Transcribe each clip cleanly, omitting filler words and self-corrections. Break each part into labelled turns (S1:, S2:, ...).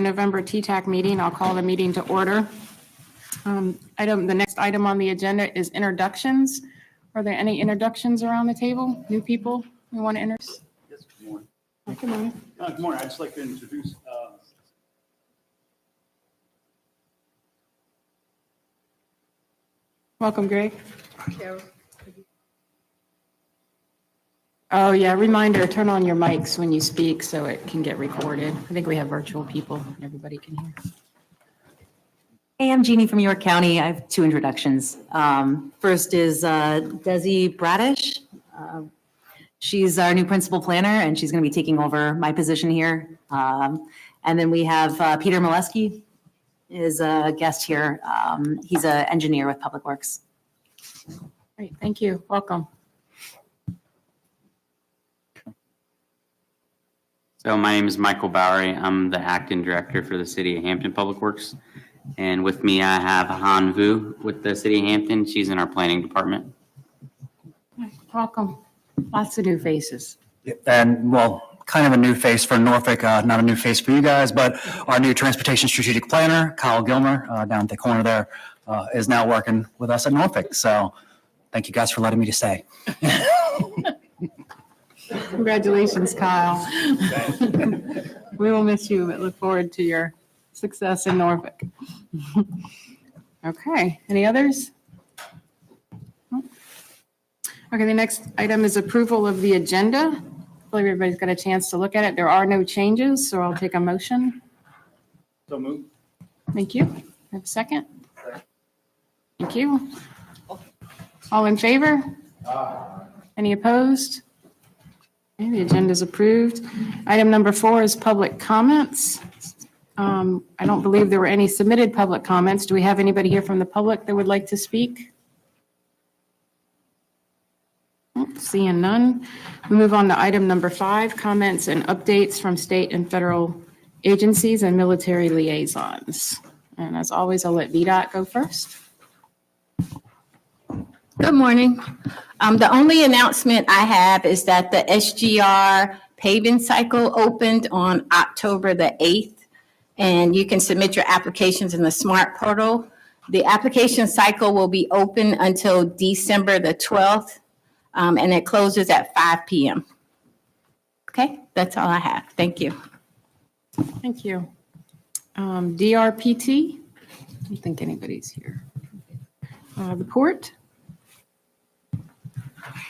S1: November TTAC meeting. I'll call the meeting to order. The next item on the agenda is introductions. Are there any introductions around the table? New people who want to introduce?
S2: Yes, good morning.
S1: Good morning.
S2: Good morning. I'd just like to introduce
S1: Welcome, Greg. Oh, yeah, reminder, turn on your mics when you speak so it can get recorded. I think we have virtual people and everybody can hear.
S3: Hey, I'm Jeannie from York County. I have two introductions. First is Desi Bradish. She's our new principal planner, and she's going to be taking over my position here. And then we have Peter Molesky is a guest here. He's an engineer with Public Works.
S1: Great, thank you. Welcome.
S4: So my name is Michael Bowery. I'm the acting director for the City of Hampton Public Works. And with me, I have Han Vu with the City of Hampton. She's in our planning department.
S1: Welcome. Lots of new faces.
S5: And well, kind of a new face for Norfolk, not a new face for you guys, but our new transportation strategic planner, Kyle Gilmer, down at the corner there, is now working with us at Norfolk. So thank you guys for letting me to stay.
S1: Congratulations, Kyle. We will miss you, but look forward to your success in Norfolk. Okay, any others? Okay, the next item is approval of the agenda. Hopefully everybody's got a chance to look at it. There are no changes, so I'll take a motion.
S2: so move.
S1: Thank you. Have a second? Thank you. All in favor? Any opposed? Okay, the agenda is approved. Item number 4 is public comments. I don't believe there were any submitted public comments. Do we have anybody here from the public that would like to speak? Seeing none. We move on to item number 5, comments and updates from state and federal agencies and military liaisons. And as always, I'll let VDOT go first.
S6: Good morning. The only announcement I have is that the SGR paving cycle opened on October the 8th, and you can submit your applications in the SMART portal. The application cycle will be open until December the 12th, and it closes at 5 p.m. Okay, that's all I have. Thank you.
S1: Thank you. DRPT? I don't think anybody's here. The port?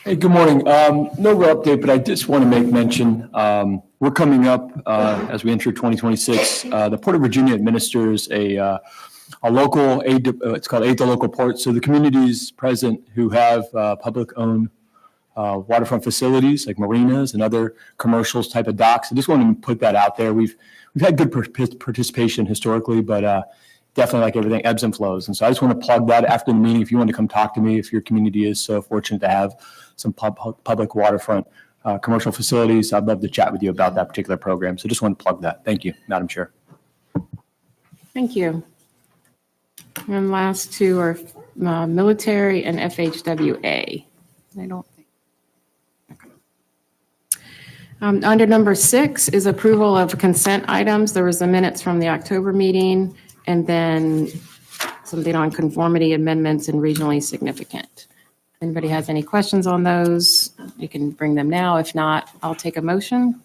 S7: Hey, good morning. No real update, but I just want to make mention, we're coming up as we enter 2026. The Port of Virginia administers a local aid, it's called Aid to Local Ports. So the communities present who have public-owned waterfront facilities like marinas and other commercials type of docks. I just want to put that out there. We've had good participation historically, but definitely, like everything, ebbs and flows. And so I just want to plug that after the meeting. If you want to come talk to me, if your community is so fortunate to have some public waterfront commercial facilities, I'd love to chat with you about that particular program. So just want to plug that. Thank you, Madam Chair.
S1: Thank you. And last two are military and FHWA. I don't think. Under number 6 is approval of consent items. There was the minutes from the October meeting, and then something on conformity amendments and regionally significant. If anybody has any questions on those, you can bring them now. If not, I'll take a motion.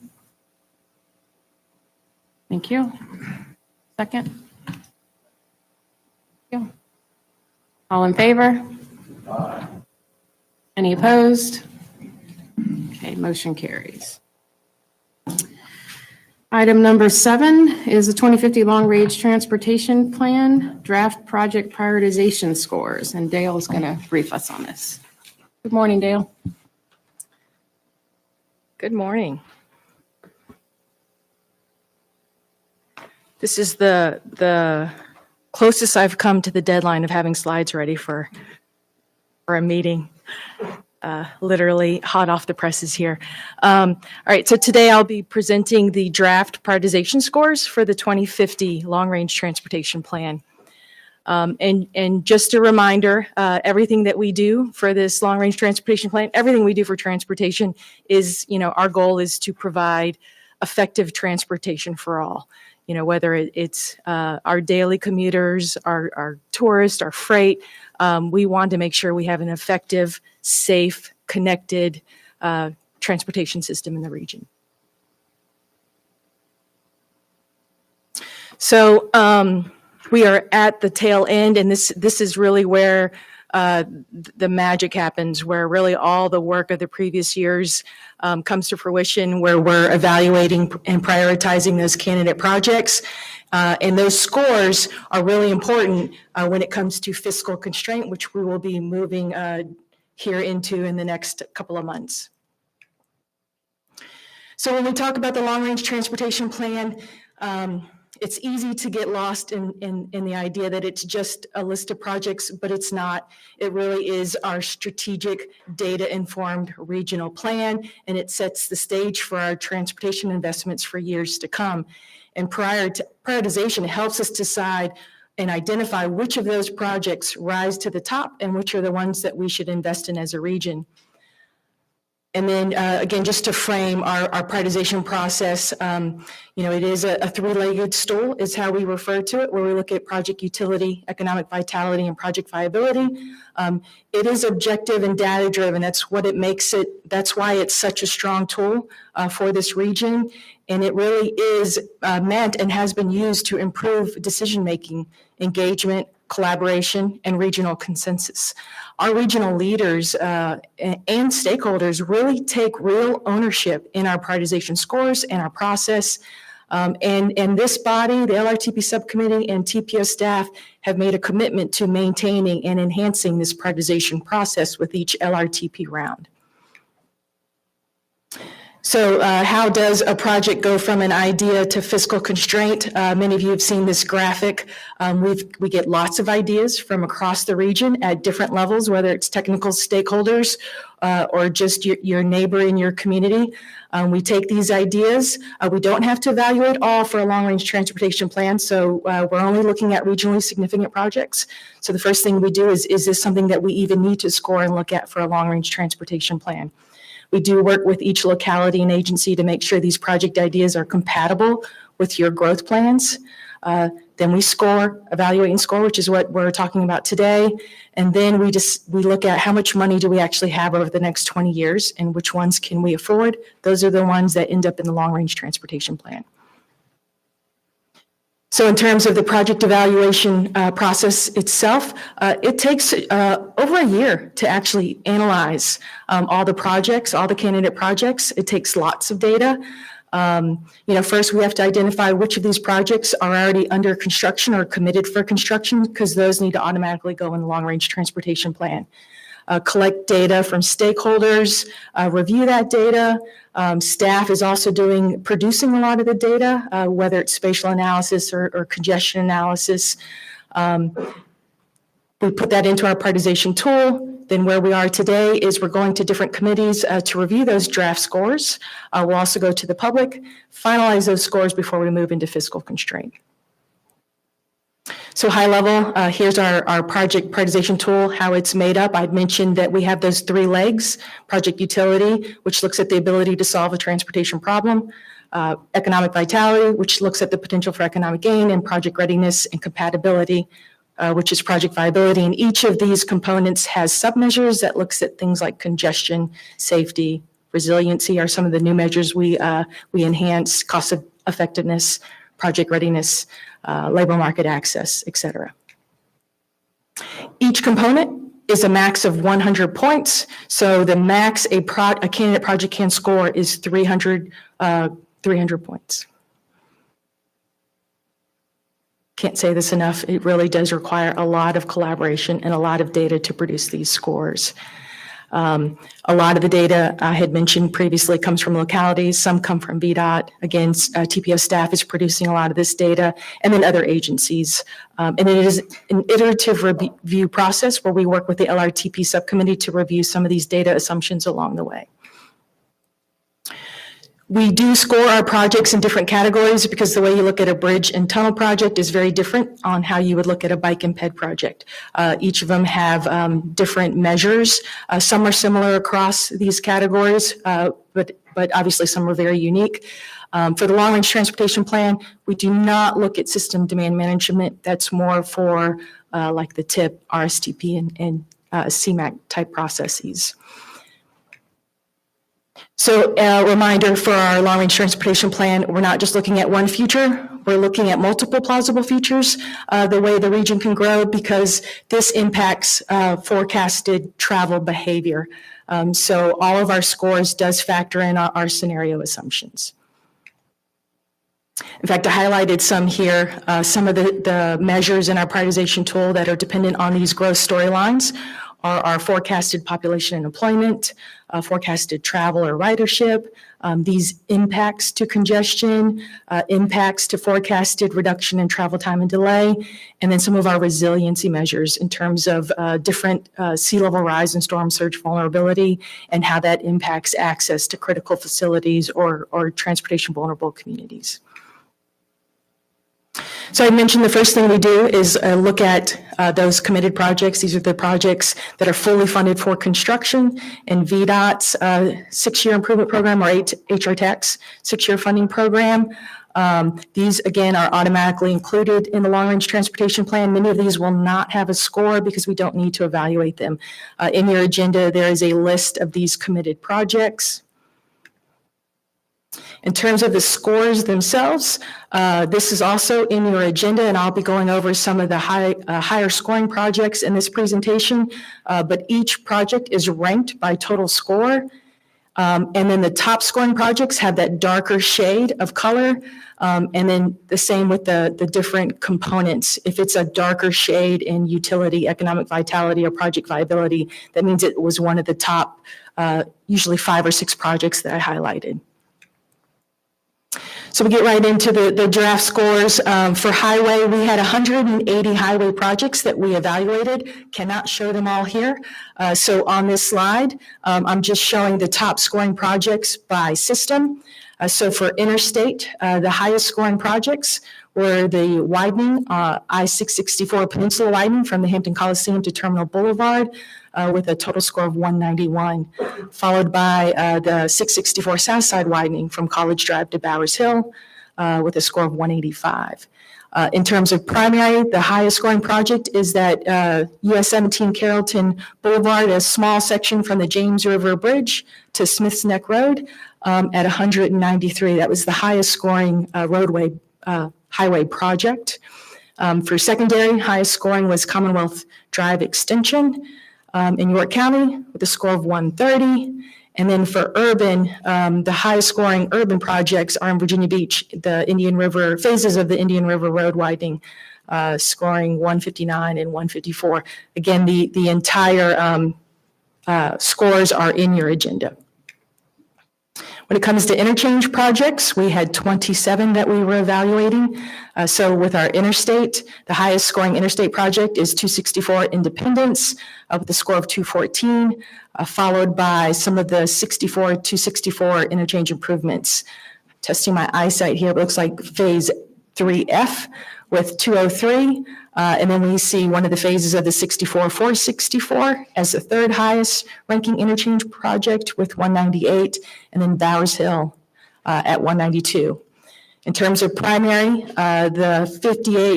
S1: Thank you. Second. Thank you. All in favor? Aye. Any opposed? Okay, motion carries. Item number 7 is the 2050 Long Range Transportation Plan Draft Project Prioritization Scores, and Dale is going to brief us on this. Good morning, Dale.
S8: Good morning. This is the closest I've come to the deadline of having slides ready for a meeting. Literally hot off the presses here. All right, so today I'll be presenting the draft prioritization scores for the 2050 Long Range Transportation Plan. And just a reminder, everything that we do for this Long Range Transportation Plan, everything we do for transportation is, our goal is to provide effective transportation for all. whether it's our daily commuters, our tourists, our freight. We want to make sure we have an effective, safe, connected transportation system in the region. So we are at the tail end, and this is really where the magic happens, where really all the work of the previous years comes to fruition, where we're evaluating and prioritizing those candidate projects. And those scores are really important when it comes to fiscal constraint, which we will be moving here into in the next couple of months. So when we talk about the long-range transportation plan, it's easy to get lost in the idea that it's just a list of projects, but it's not. It really is our strategic, data-informed regional plan, and it sets the stage for our transportation investments for years to come. And prioritization helps us decide and identify which of those projects rise to the top and which are the ones that we should invest in as a region. And then again, just to frame our prioritization process, it is a three-legged stool is how we refer to it, where we look at project utility, economic vitality, and project viability. It is objective and data-driven. That's what it makes it. That's why it's such a strong tool for this region. And it really is meant and has been used to improve decision-making, engagement, collaboration, and regional consensus. Our regional leaders and stakeholders really take real ownership in our prioritization scores and our process. And this body, the LRTP subcommittee and TPO staff have made a commitment to maintaining and enhancing this prioritization process with each LRTP round. So how does a project go from an idea to fiscal constraint? Many of you have seen this graphic. We get lots of ideas from across the region at different levels, whether it's technical stakeholders or just your neighbor in your community. We take these ideas. We don't have to evaluate all for a long-range transportation plan, so we're only looking at regionally significant projects. So the first thing we do is this something that we even need to score and look at for a long-range transportation plan? We do work with each locality and agency to make sure these project ideas are compatible with your growth plans. Then we score, evaluate and score, which is what we're talking about today. And then we look at how much money do we actually have over the next 20 years and which ones can we afford. Those are the ones that end up in the long-range transportation plan. So in terms of the project evaluation process itself, it takes over a year to actually analyze all the projects, all the candidate projects. It takes lots of data. First we have to identify which of these projects are already under construction or committed for construction, because those need to automatically go in the long-range transportation plan. Collect data from stakeholders, review that data. Staff is also producing a lot of the data, whether it's spatial analysis or congestion analysis. We put that into our prioritization tool. Then where we are today is we're going to different committees to review those draft scores. We'll also go to the public, finalize those scores before we move into fiscal constraint. So high level, here's our project prioritization tool, how it's made up. I'd mentioned that we have those three legs: project utility, which looks at the ability to solve a transportation problem; economic vitality, which looks at the potential for economic gain; and project readiness and compatibility, which is project viability. And each of these components has submeasures that looks at things like congestion, safety, resiliency are some of the new measures we enhance, cost effectiveness, project readiness, labor market access, et cetera. Each component is a max of 100 points. So the max a candidate project can score is 300 points. Can't say this enough. It really does require a lot of collaboration and a lot of data to produce these scores. A lot of the data I had mentioned previously comes from localities. Some come from VDOT. Again, TPO staff is producing a lot of this data, and then other agencies. And it is an iterative review process where we work with the LRTP subcommittee to review some of these data assumptions along the way. We do score our projects in different categories because the way you look at a bridge and tunnel project is very different on how you would look at a bike and ped project. Each of them have different measures. Some are similar across these categories, but but obviously some are very unique. For the long-range transportation plan, we do not look at system demand management. That's more for like the TIP, RSTP, and CMAQ type processes. So a reminder for our long-range transportation plan, we're not just looking at one future, we're looking at multiple plausible futures, the way the region can grow, because this impacts forecasted travel behavior. So all of our scores does factor in our scenario assumptions. In fact, I highlighted some here, some of the measures in our prioritization tool that are dependent on these growth storylines are our forecasted population and employment, forecasted travel or ridership, these impacts to congestion, impacts to forecasted reduction in travel time and delay, and then some of our resiliency measures in terms of different sea level rise and storm surge vulnerability and how that impacts access to critical facilities or transportation vulnerable communities. So I mentioned the first thing we do is look at those committed projects. These are the projects that are fully funded for construction, and VDOT's 6-year improvement program, or HRTAC's 6-year funding program. These, again, are automatically included in the long-range transportation plan. Many of these will not have a score because we don't need to evaluate them. In your agenda, there is a list of these committed projects. In terms of the scores themselves, this is also in your agenda, and I'll be going over some of the higher scoring projects in this presentation, but each project is ranked by total score. And then the top scoring projects have that darker shade of color, and then the same with the different components. If it's a darker shade in utility, economic vitality, or project viability, that means it was one of the top, usually 5 or 6 projects that I highlighted. So we get right into the draft scores. For highway, we had 180 highway projects that we evaluated. Cannot show them all here. So on this slide, I'm just showing the top scoring projects by system. So for interstate, the highest scoring projects were the widening, I-664 Peninsula widening from the Hampton Coliseum to Terminal Boulevard, with a total score of 191, followed by the 664 Southside widening from College Drive to Bowers Hill with a score of 185. In terms of primary, the highest scoring project is that US 17 Carrollton Boulevard, a small section from the James River Bridge to Smith's Neck Road at 193. That was the highest scoring highway project. For secondary, highest scoring was Commonwealth Drive Extension in York County with a score of 130. And then for urban, the highest scoring urban projects are in Virginia Beach, the Indian River, phases of the Indian River Road widening, scoring 159 and 154. Again, the entire scores are in your agenda. When it comes to interchange projects, we had 27 that we were evaluating. So with our interstate, the highest scoring interstate project is 264 Independence with a score of 214, followed by some of the 264 interchange improvements. Testing my eyesight here, it looks like phase 3F with 203. And then we see one of the phases of the 464 as the third highest ranking interchange project with 198, and then Bowers Hill at 192. In terms of primary, the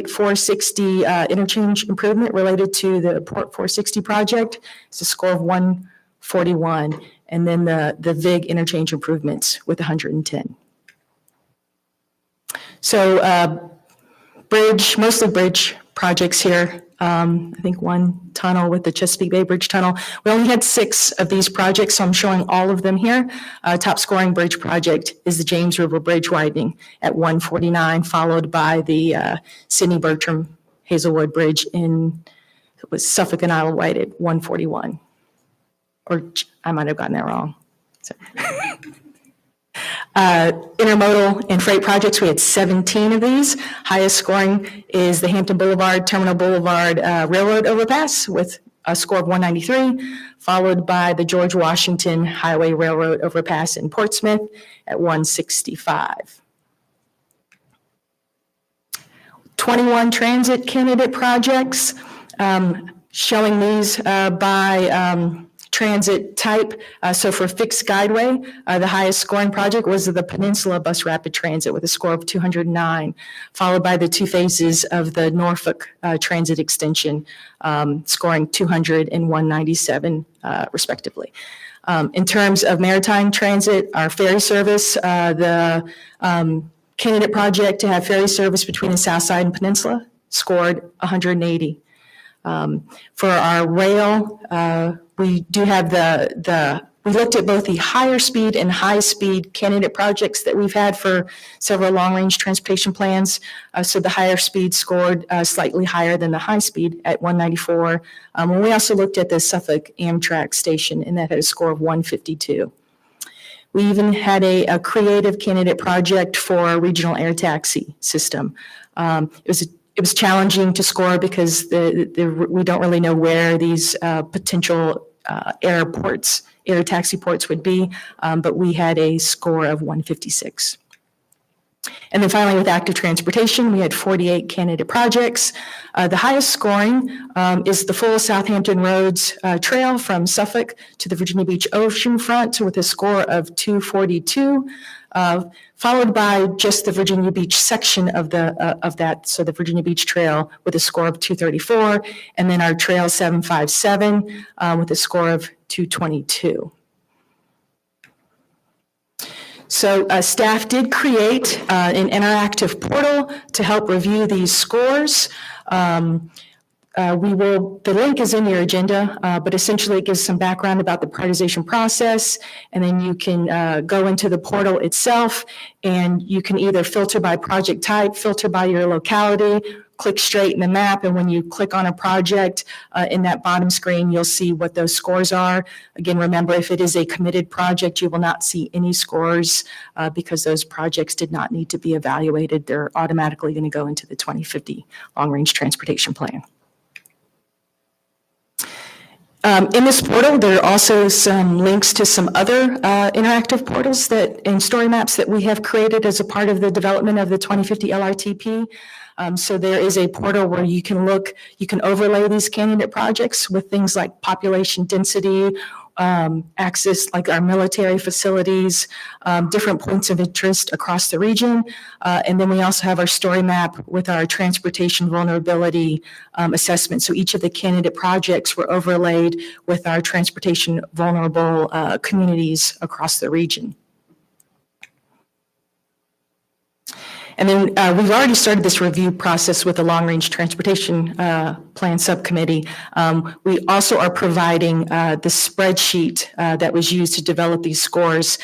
S8: 460 interchange improvement related to the Port 460 project is a score of 141, and then the VIG interchange improvements with 110. So mostly bridge projects here. I think one tunnel with the Chesapeake Bay Bridge Tunnel. We only had 6 of these projects, so I'm showing all of them here. Top scoring bridge project is the James River Bridge widening at 149, followed by the Sidney Bertram Hazelwood Bridge in Suffolk and Isle of Wight at 141. Or I might have gotten that wrong. So. Intermodal and freight projects, we had 17 of these. Highest scoring is the Hampton Boulevard, Terminal Boulevard Railroad Overpass with a score of 193, followed by the George Washington Highway Railroad Overpass in Portsmouth at 165. 21 transit candidate projects, showing these by transit type. So for fixed guideway, the highest scoring project was the Peninsula Bus Rapid Transit with a score of 209, followed by the two phases of the Norfolk Transit Extension, scoring 200 and 197 respectively. In terms of maritime transit, our ferry service, the candidate project to have ferry service between the South Side and Peninsula scored 180. For our rail, we do have we looked at both the higher speed and high speed candidate projects that we've had for several long range transportation plans. So the higher speed scored slightly higher than the high speed at 194. And we also looked at the Suffolk Amtrak station, and that had a score of 152. We even had a creative candidate project for a regional air taxi system. It was challenging to score because we don't really know where these potential air taxi ports would be, but we had a score of 156. And then finally, with active transportation, we had 48 candidate projects. The highest scoring is the full Southampton Roads Trail from Suffolk to the Virginia Beach oceanfront with a score of 242. Followed by just the Virginia Beach section of that, so the Virginia Beach Trail with a score of 234, and then our Trail 757 with a score of 222. So staff did create an interactive portal to help review these scores. The link is in your agenda, but essentially it gives some background about the prioritization process, and then you can go into the portal itself, and you can either filter by project type, filter by your locality, click straight in the map, and when you click on a project in that bottom screen, you'll see what those scores are. Again, remember, if it is a committed project, you will not see any scores because those projects did not need to be evaluated. They're automatically going to go into the 2050 long-range transportation plan. In this portal, there are also some links to some other interactive portals and story maps that we have created as a part of the development of the 2050 LRTP. So there is a portal where you can overlay these candidate projects with things like population density, access like our military facilities, different points of interest across the region. And then we also have our story map with our transportation vulnerability assessment. So each of the candidate projects were overlaid with our transportation vulnerable communities across the region. And then we've already started this review process with the Long Range Transportation Plan Subcommittee. We also are providing the spreadsheet that was used to develop these scores.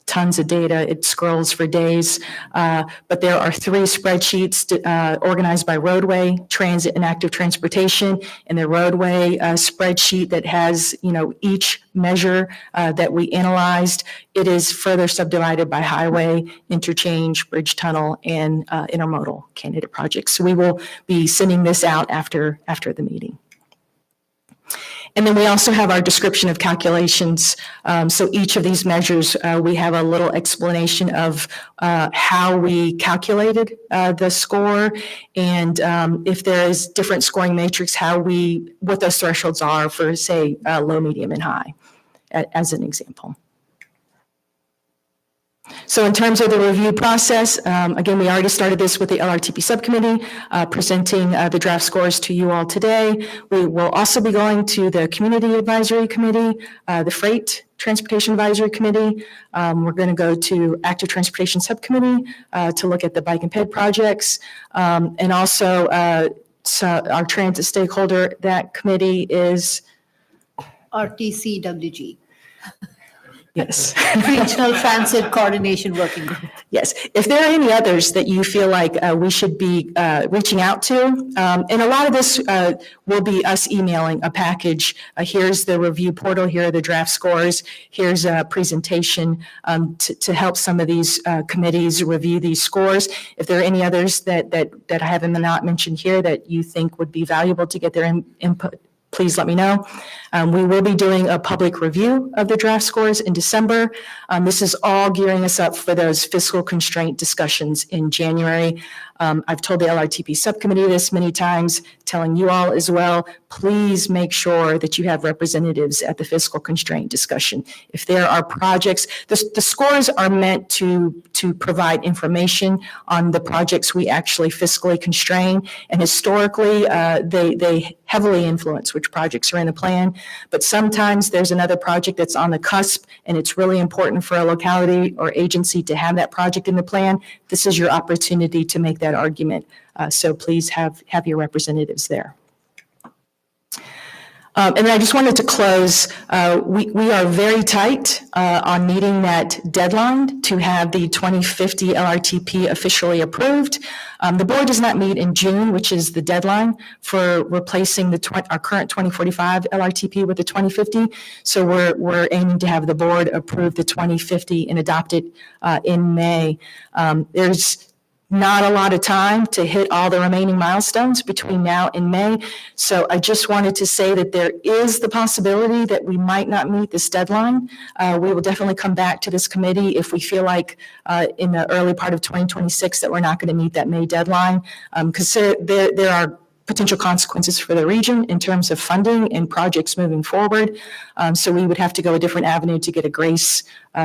S8: Tons of data, it scrolls for days, but there are 3 spreadsheets organized by roadway, transit, and active transportation. And the roadway spreadsheet that has, each measure that we analyzed, it is further subdivided by highway, interchange, bridge tunnel, and intermodal candidate projects. So we will be sending this out after the meeting. And then we also have our description of calculations. So each of these measures, we have a little explanation of how we calculated the score, and if there is different scoring matrix, what those thresholds are for, say, low, medium, and high, as an example. So in terms of the review process, again, we already started this with the LRTP subcommittee, presenting the draft scores to you all today. We will also be going to the Community Advisory Committee, the Freight Transportation Advisory Committee. We're going to go to Active Transportation Subcommittee to look at the bike and ped projects. And also our transit stakeholder, that committee is
S9: RTCWG.
S8: Yes.
S9: Regional Transit Coordination Working Group.
S8: Yes. If there are any others that you feel like we should be reaching out to, and a lot of this will be us emailing a package. Here's the review portal. Here are the draft scores. Here's a presentation to help some of these committees review these scores. If there are any others that I haven't not mentioned here that you think would be valuable to get their input, please let me know. We will be doing a public review of the draft scores in December. This is all gearing us up for those fiscal constraint discussions in January. I've told the LRTP subcommittee this many times, telling you all as well, please make sure that you have representatives at the fiscal constraint discussion. If there are projects, the scores are meant to provide information on the projects we actually fiscally constrain. And historically, they heavily influence which projects are in the plan. But sometimes there's another project that's on the cusp, and it's really important for a locality or agency to have that project in the plan. This is your opportunity to make that argument. So please have your representatives there. And then I just wanted to close. We are very tight on meeting that deadline to have the 2050 LRTP officially approved. The board does not meet in June, which is the deadline for replacing our current 2045 LRTP with the 2050. So we're aiming to have the board approve the 2050 and adopt it in May. There's not a lot of time to hit all the remaining milestones between now and May. So I just wanted to say that there is the possibility that we might not meet this deadline. We will definitely come back to this committee if we feel like in the early part of 2026 that we're not going to meet that May deadline, because there are potential consequences for the region in terms of funding and projects moving forward. So we would have to go a different avenue to get a grace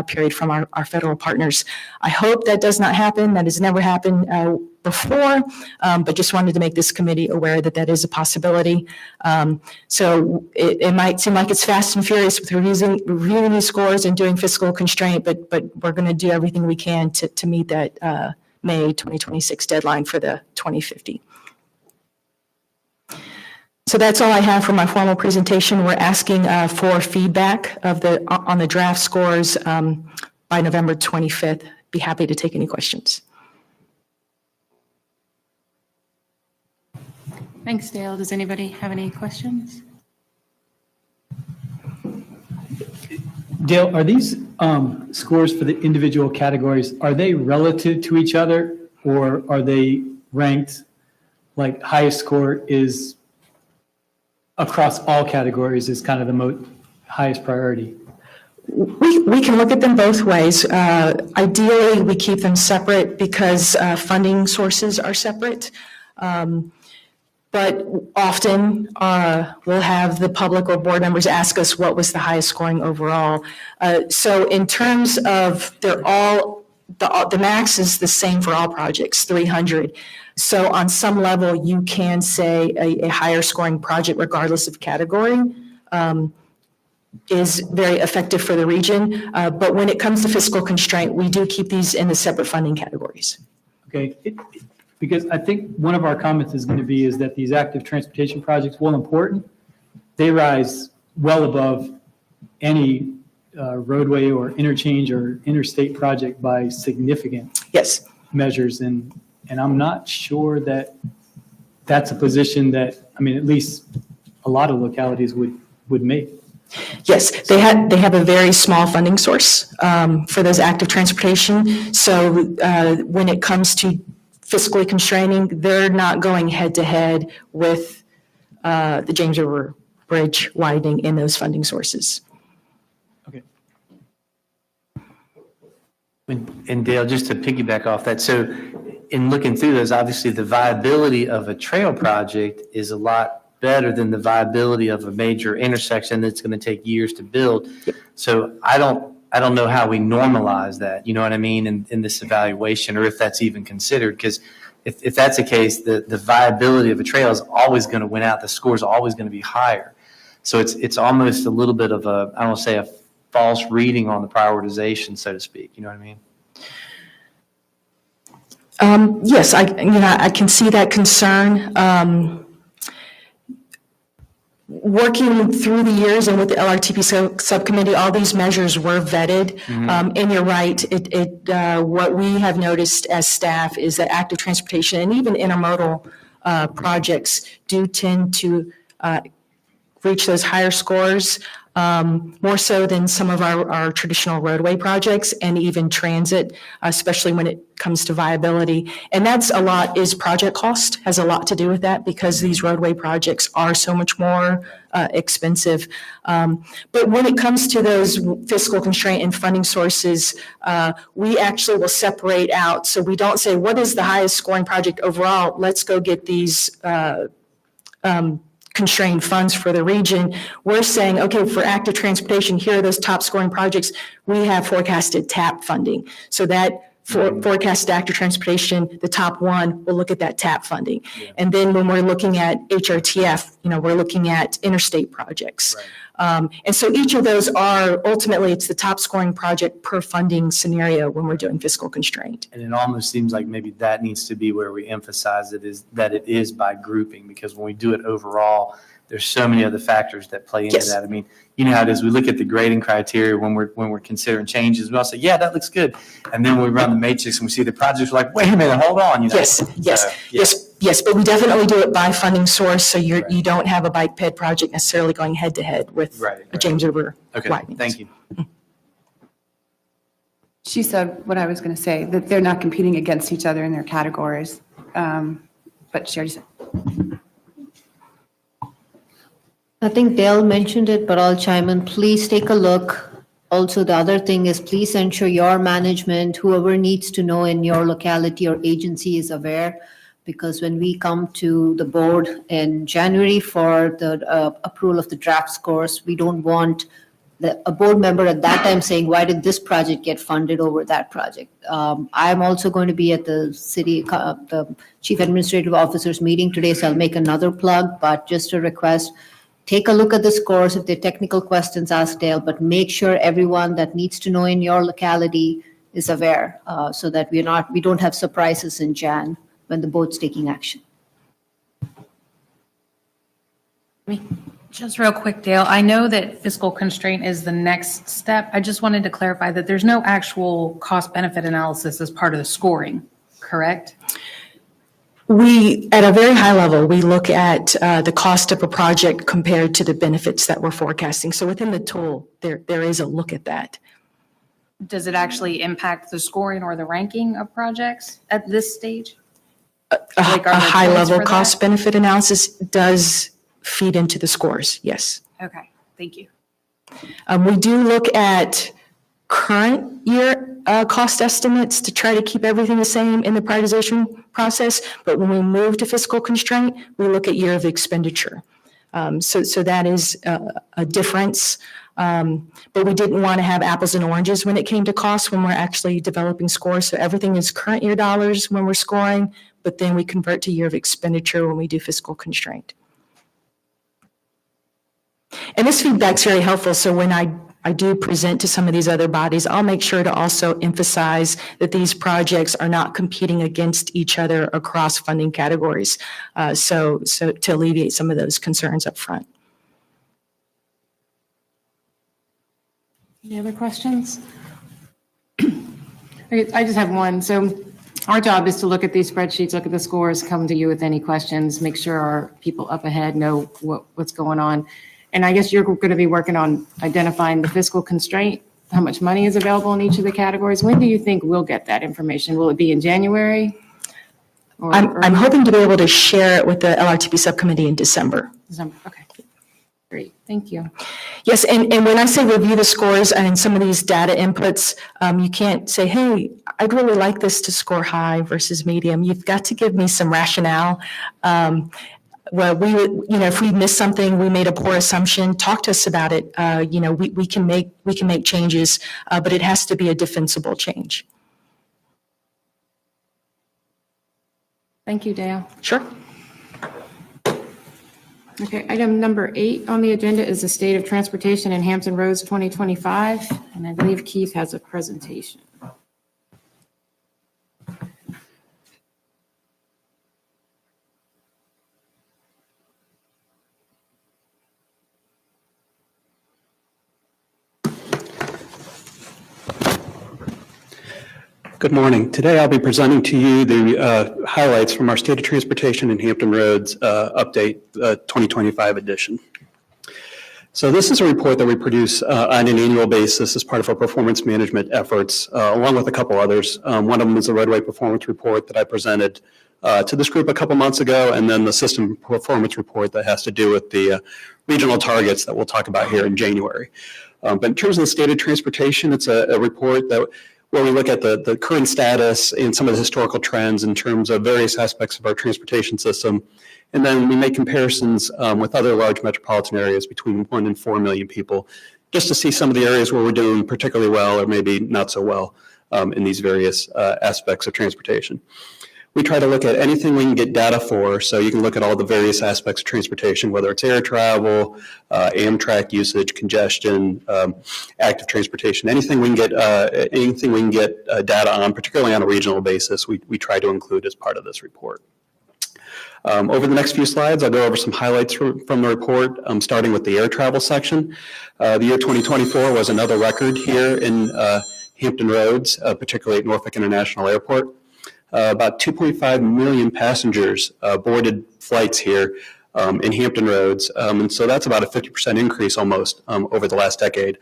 S8: period from our federal partners. I hope that does not happen. That has never happened before, but just wanted to make this committee aware that that is a possibility. So it might seem like it's fast and furious with reviewing these scores and doing fiscal constraint, but we're going to do everything we can to meet that May 2026 deadline for the 2050. So that's all I have for my formal presentation. We're asking for feedback on the draft scores by November 25th. Be happy to take any questions.
S1: Thanks, Dale. Does anybody have any questions?
S10: Dale, are these scores for the individual categories, are they relative to each other, or are they ranked like highest score is across all categories is kind of the highest priority?
S8: We can look at them both ways. Ideally, we keep them separate because funding sources are separate. But often we'll have the public or board members ask us what was the highest scoring overall. So in terms of the max is the same for all projects, 300. So on some level, you can say a higher scoring project, regardless of category, is very effective for the region. But when it comes to fiscal constraint, we do keep these in the separate funding categories.
S10: Okay, because I think one of our comments is going to be is that these active transportation projects, while important, they rise well above any roadway or interchange or interstate project by significant measures. And I'm not sure that that's a position that, I mean, at least a lot of localities would make.
S8: Yes, they have a very small funding source for those active transportation. So when it comes to fiscally constraining, they're not going head to head with the James River Bridge widening in those funding sources.
S10: Okay.
S11: And Dale, just to piggyback off that, so in looking through those, obviously the viability of a trail project is a lot better than the viability of a major intersection that's going to take years to build. So I don't know how we normalize that, you know what I mean, in this evaluation, or if that's even considered, because if that's the case, the viability of a trail is always going to win out. The score is always going to be higher. So it's almost a little bit of a, I don't want to say a false reading on the prioritization, so to speak, you know what I mean?
S8: Yes, I can see that concern. Working through the years and with the LRTP subcommittee, all these measures were vetted. And you're right, what we have noticed as staff is that active transportation and even intermodal projects do tend to reach those higher scores, more so than some of our traditional roadway projects and even transit, especially when it comes to viability. And that's a lot is project cost, has a lot to do with that because these roadway projects are so much more expensive. But when it comes to those fiscal constraint and funding sources, we actually will separate out. So we don't say, what is the highest scoring project overall? Let's go get these constrained funds for the region. We're saying, okay, for active transportation, here are those top scoring projects. We have forecasted TAP funding. So that forecasted active transportation, the top one, we'll look at that TAP funding. Yeah. And then when we're looking at HRTF, we're looking at interstate projects. Right. And so each of those are, ultimately, it's the top scoring project per funding scenario when we're doing fiscal constraint.
S11: And it almost seems like maybe that needs to be where we emphasize it is by grouping, because when we do it overall, there's so many other factors that play into that. I mean, you know how it is. We look at the grading criteria when we're considering changes. We all say, yeah, that looks good. And then we run the matrix and we see the projects. We're like, wait a minute, hold on.
S8: Yes. But we definitely do it by funding source. So you don't have a bike ped project necessarily going head to head with a James River widening.
S11: Thank you.
S12: She said what I was going to say, that they're not competing against each other in their categories. But she already said.
S9: I think Dale mentioned it, but I'll chime in. Please take a look. Also, the other thing is please ensure your management, whoever needs to know in your locality or agency, is aware. Because when we come to the board in January for the approval of the draft scores, we don't want a board member at that time saying, why did this project get funded over that project? I'm also going to be at the the Chief Administrative Officer's meeting today, so I'll make another plug, but just a request. Take a look at the scores. If there are technical questions, ask Dale, but make sure everyone that needs to know in your locality is aware so that we don't have surprises in Jan when the board's taking action.
S13: Just real quick, Dale, I know that fiscal constraint is the next step. I just wanted to clarify that there's no actual cost benefit analysis as part of the scoring, correct?
S8: We, at a very high level, we look at the cost of a project compared to the benefits that we're forecasting. So within the tool, there is a look at that.
S13: Does it actually impact the scoring or the ranking of projects at this stage?
S8: A high-level cost-benefit analysis does feed into the scores, yes.
S13: Okay, thank you.
S8: We do look at current year cost estimates to try to keep everything the same in the prioritization process, but when we move to fiscal constraint, we look at year of expenditure. So that is a difference. But we didn't want to have apples and oranges when it came to costs when we're actually developing scores. So everything is current year dollars when we're scoring, but then we convert to year of expenditure when we do fiscal constraint. And this feedback's very helpful. So when I do present to some of these other bodies, I'll make sure to also emphasize that these projects are not competing against each other across funding categories. So to alleviate some of those concerns up front.
S1: Any other questions? Okay, I just have one. So our job is to look at these spreadsheets, look at the scores, come to you with any questions, make sure our people up ahead know what's going on. And I guess you're going to be working on identifying the fiscal constraint, how much money is available in each of the categories. When do you think we'll get that information? Will it be in January?
S8: I'm hoping to be able to share it with the LRTP subcommittee in December.
S1: Okay. Great, thank you.
S8: Yes, and when I say review the scores and some of these data inputs, you can't say, hey, I'd really like this to score high versus medium. You've got to give me some rationale. Well, we would, if we missed something, we made a poor assumption, talk to us about it. We can make changes, but it has to be a defensible change.
S1: Thank you, Dale.
S8: Sure.
S1: Okay, item number 8 on the agenda is the State of Transportation in Hampton Roads 2025, and I believe Keith has a presentation.
S14: Good morning. Today I'll be presenting to you the highlights from our State of Transportation and Hampton Roads update 2025 edition. So this is a report that we produce on an annual basis as part of our performance management efforts, along with a couple others. One of them is the roadway performance report that I presented to this group a couple months ago, and then the system performance report that has to do with the regional targets that we'll talk about here in January. But in terms of the state of transportation, it's a report where we look at the current status and some of the historical trends in terms of various aspects of our transportation system. And then we make comparisons with other large metropolitan areas between 1 and 4 million people, just to see some of the areas where we're doing particularly well or maybe not so well in these various aspects of transportation. We try to look at anything we can get data for, so you can look at all the various aspects of transportation, whether it's air travel, Amtrak usage, congestion, active transportation, anything we can get data on, particularly on a regional basis, we try to include as part of this report. Over the next few slides, I'll go over some highlights from the report, starting with the air travel section. The year 2024 was another record here in Hampton Roads, particularly at Norfolk International Airport. About 2.5 million passengers boarded flights here in Hampton Roads, and so that's about a 50% increase almost over the last decade.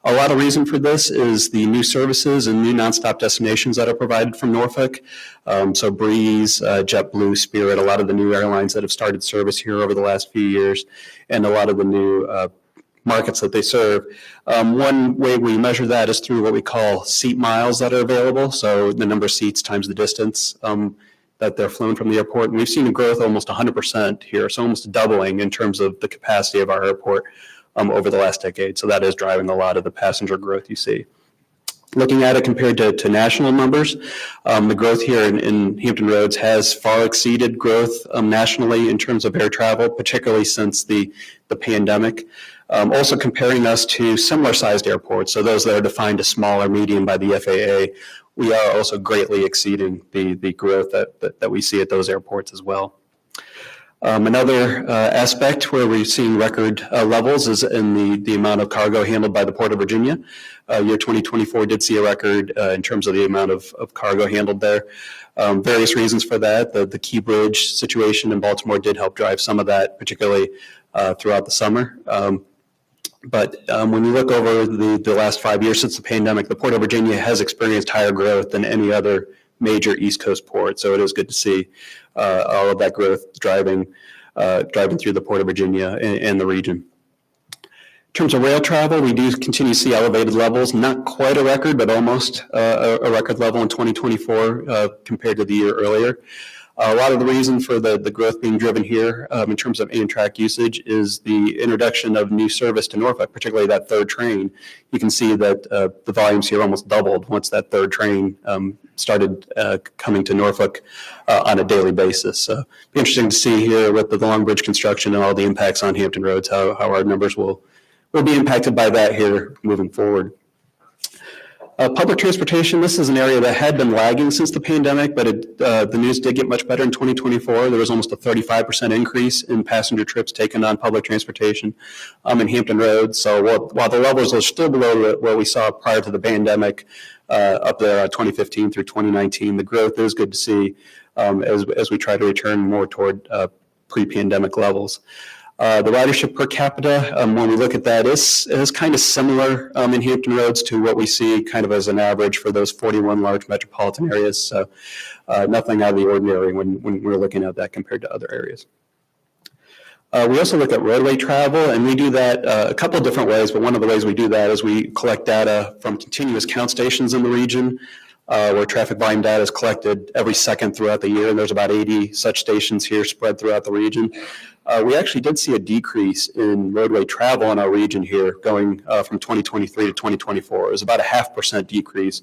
S14: A lot of reason for this is the new services and new nonstop destinations that are provided from Norfolk. So Breeze, JetBlue, Spirit, a lot of the new airlines that have started service here over the last few years, and a lot of the new markets that they serve. One way we measure that is through what we call seat miles that are available. So the number of seats times the distance that they're flown from the airport. And we've seen a growth almost 100% here, so almost doubling in terms of the capacity of our airport over the last decade. So that is driving a lot of the passenger growth you see. Looking at it compared to national numbers, the growth here in Hampton Roads has far exceeded growth nationally in terms of air travel, particularly since the pandemic. Also comparing us to similar sized airports, so those that are defined as small or medium by the FAA, we are also greatly exceeding the growth that we see at those airports as well. Another aspect where we've seen record levels is in the amount of cargo handled by the Port of Virginia. Year 2024 did see a record in terms of the amount of cargo handled there. Various reasons for that. The Key Bridge situation in Baltimore did help drive some of that, particularly throughout the summer. But when you look over the last 5 years since the pandemic, the Port of Virginia has experienced higher growth than any other major East Coast port. So it is good to see all of that growth driving through the Port of Virginia and the region. In terms of rail travel, we do continue to see elevated levels, not quite a record, but almost a record level in 2024 compared to the year earlier. A lot of the reason for the growth being driven here in terms of Amtrak usage is the introduction of new service to Norfolk, particularly that third train. You can see that the volumes here almost doubled once that third train started coming to Norfolk on a daily basis. So it'll be interesting to see here with the Long Bridge construction and all the impacts on Hampton Roads, how our numbers will be impacted by that here moving forward. Public transportation, this is an area that had been lagging since the pandemic, but the news did get much better in 2024. There was almost a 35% increase in passenger trips taken on public transportation in Hampton Roads. So while the levels are still below what we saw prior to the pandemic, up there 2015 through 2019, the growth is good to see as we try to return more toward pre-pandemic levels. The ridership per capita, when we look at that, is kind of similar in Hampton Roads to what we see kind of as an average for those 41 large metropolitan areas. So nothing out of the ordinary when we're looking at that compared to other areas. We also look at roadway travel, and we do that a couple of different ways, but one of the ways we do that is we collect data from continuous count stations in the region, where traffic volume data is collected every second throughout the year, and there's about 80 such stations here spread throughout the region. We actually did see a decrease in roadway travel in our region here going from 2023 to 2024. It was about a 0.5% decrease.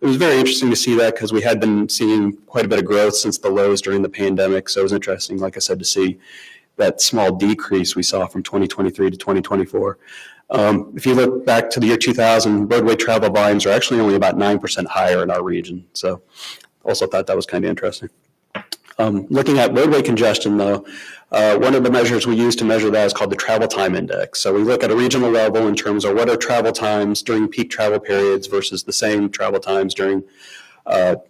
S14: It was very interesting to see that because we had been seeing quite a bit of growth since the lows during the pandemic. So it was interesting, like I said, to see that small decrease we saw from 2023 to 2024. If you look back to the year 2000, roadway travel volumes are actually only about 9% higher in our region. So also thought that was kind of interesting. Looking at roadway congestion, though, one of the measures we use to measure that is called the travel time index. So we look at a regional level in terms of what are travel times during peak travel periods versus the same travel times during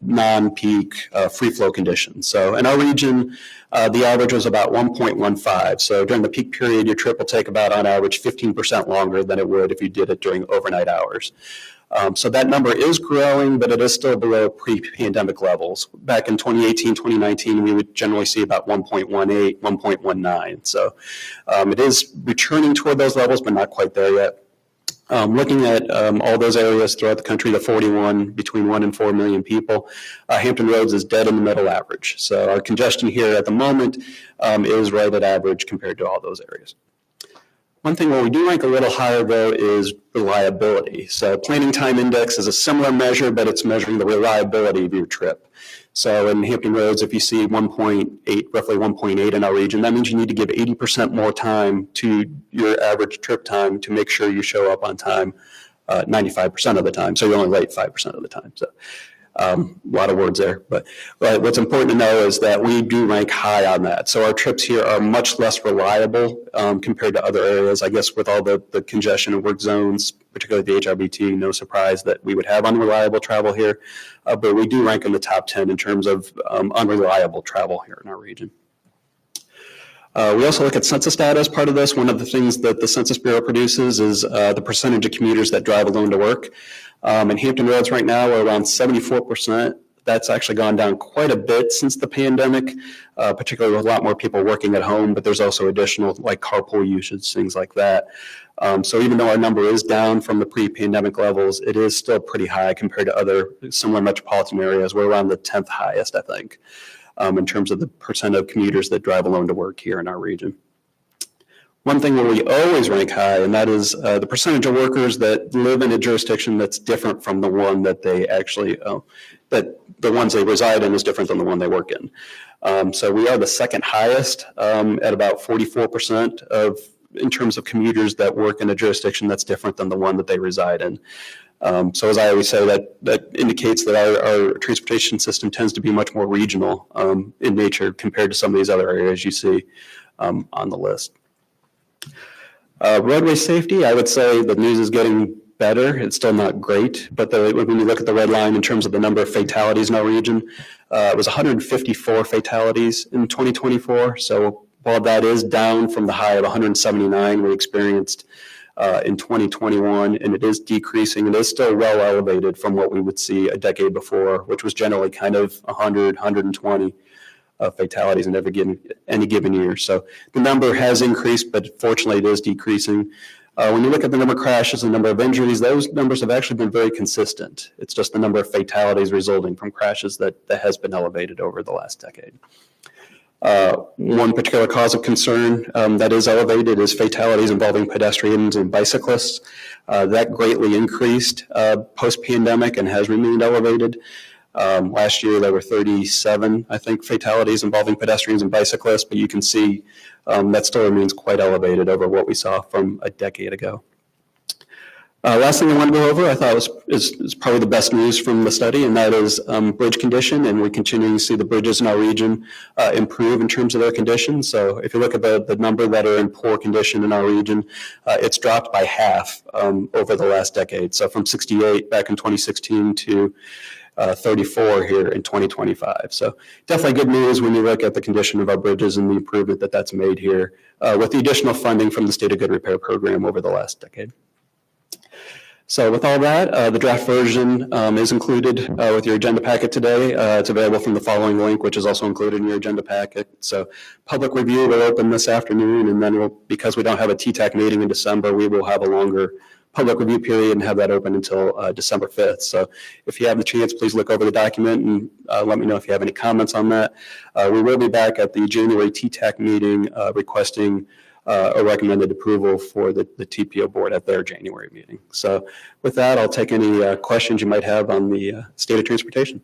S14: non-peak free flow conditions. So in our region, the average was about 1.15. So during the peak period, your trip will take about on average 15% longer than it would if you did it during overnight hours. So that number is growing, but it is still below pre-pandemic levels. Back in 2018, 2019, we would generally see about 1.18, 1.19. So it is returning toward those levels, but not quite there yet. Looking at all those areas throughout the country, the 41, between 1 and 4 million people, Hampton Roads is dead in the middle average. So our congestion here at the moment is right at average compared to all those areas. One thing where we do rank a little higher, though, is reliability. So planning time index is a similar measure, but it's measuring the reliability of your trip. So in Hampton Roads, if you see 1.8, roughly 1.8 in our region, that means you need to give 80% more time to your average trip time to make sure you show up on time 95% of the time. So you're only late 5% of the time. So a lot of words there. But what's important to know is that we do rank high on that. So our trips here are much less reliable compared to other areas. I guess with all the congestion and work zones, particularly the HRBT, no surprise that we would have unreliable travel here. But we do rank in the top 10 in terms of unreliable travel here in our region. We also look at census data as part of this. One of the things that the Census Bureau produces is the percentage of commuters that drive alone to work. In Hampton Roads right now, we're around 74%. That's actually gone down quite a bit since the pandemic, particularly with a lot more people working at home, but there's also additional like carpool usage, things like that. So even though our number is down from the pre-pandemic levels, it is still pretty high compared to other similar metropolitan areas. We're around the 10th highest, I think, in terms of the percent of commuters that drive alone to work here in our region. One thing where we always rank high, and that is the percentage of workers that live in a jurisdiction that's different from the one that they actually, that the ones they reside in is different than the one they work in. So we are the second highest at about 44% in terms of commuters that work in a jurisdiction that's different than the one that they reside in. So as I always say, that indicates that our transportation system tends to be much more regional in nature compared to some of these other areas you see on the list. Roadway safety, I would say the news is getting better. It's still not great, but when you look at the red line in terms of the number of fatalities in our region, it was 154 fatalities in 2024. So while that is down from the high of 179 we experienced in 2021, and it is decreasing, it is still well elevated from what we would see a decade before, which was generally kind of 100, 120 fatalities in any given year. So the number has increased, but fortunately it is decreasing. When you look at the number of crashes and number of injuries, those numbers have actually been very consistent. It's just the number of fatalities resulting from crashes that has been elevated over the last decade. One particular cause of concern that is elevated is fatalities involving pedestrians and bicyclists. That greatly increased post-pandemic and has remained elevated. Last year, there were 37, I think, fatalities involving pedestrians and bicyclists, but you can see that still remains quite elevated over what we saw from a decade ago. Last thing I want to go over, I thought is probably the best news from the study, and that is bridge condition, and we're continuing to see the bridges in our region improve in terms of their condition. So if you look at the number that are in poor condition in our region, it's dropped by half over the last decade. So from 68 back in 2016 to 34 here in 2025. So definitely good news when you look at the condition of our bridges and the improvement that's made here with the additional funding from the State of Good Repair program over the last decade. So with all that, the draft version is included with your agenda packet today. It's available from the following link, which is also included in your agenda packet. So public review will open this afternoon, and then because we don't have a TTAC meeting in December, we will have a longer public review period and have that open until December 5th. So if you have the chance, please look over the document and let me know if you have any comments on that. We will be back at the January TTAC meeting requesting a recommended approval for the TPO board at their January meeting. So with that, I'll take any questions you might have on the state of transportation.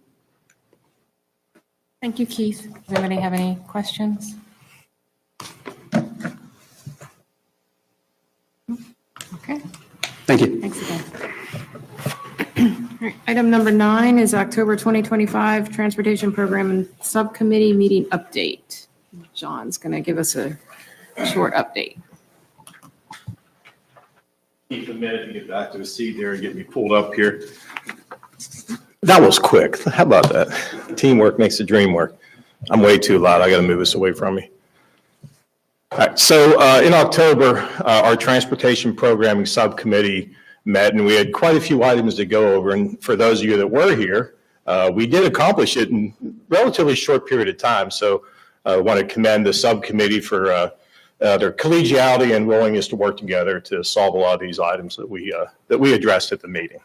S1: Thank you, Keith. Does anybody have any questions? Okay.
S14: Thank you.
S1: Thanks again. All right, item number 9 is October 2025 Transportation Program and Subcommittee Meeting Update. John's going to give us a short update.
S2: Keep a minute to get back to the seat there and get me pulled up here.
S15: That was quick. How about that? Teamwork makes the dream work. I'm way too loud. I got to move this away from me. All right. So in October, our transportation programming subcommittee met, and we had quite a few items to go over. And for those of you that were here, we did accomplish it in a relatively short period of time. So I want to commend the subcommittee for their collegiality and willingness to work together to solve a lot of these items that we addressed at the meeting.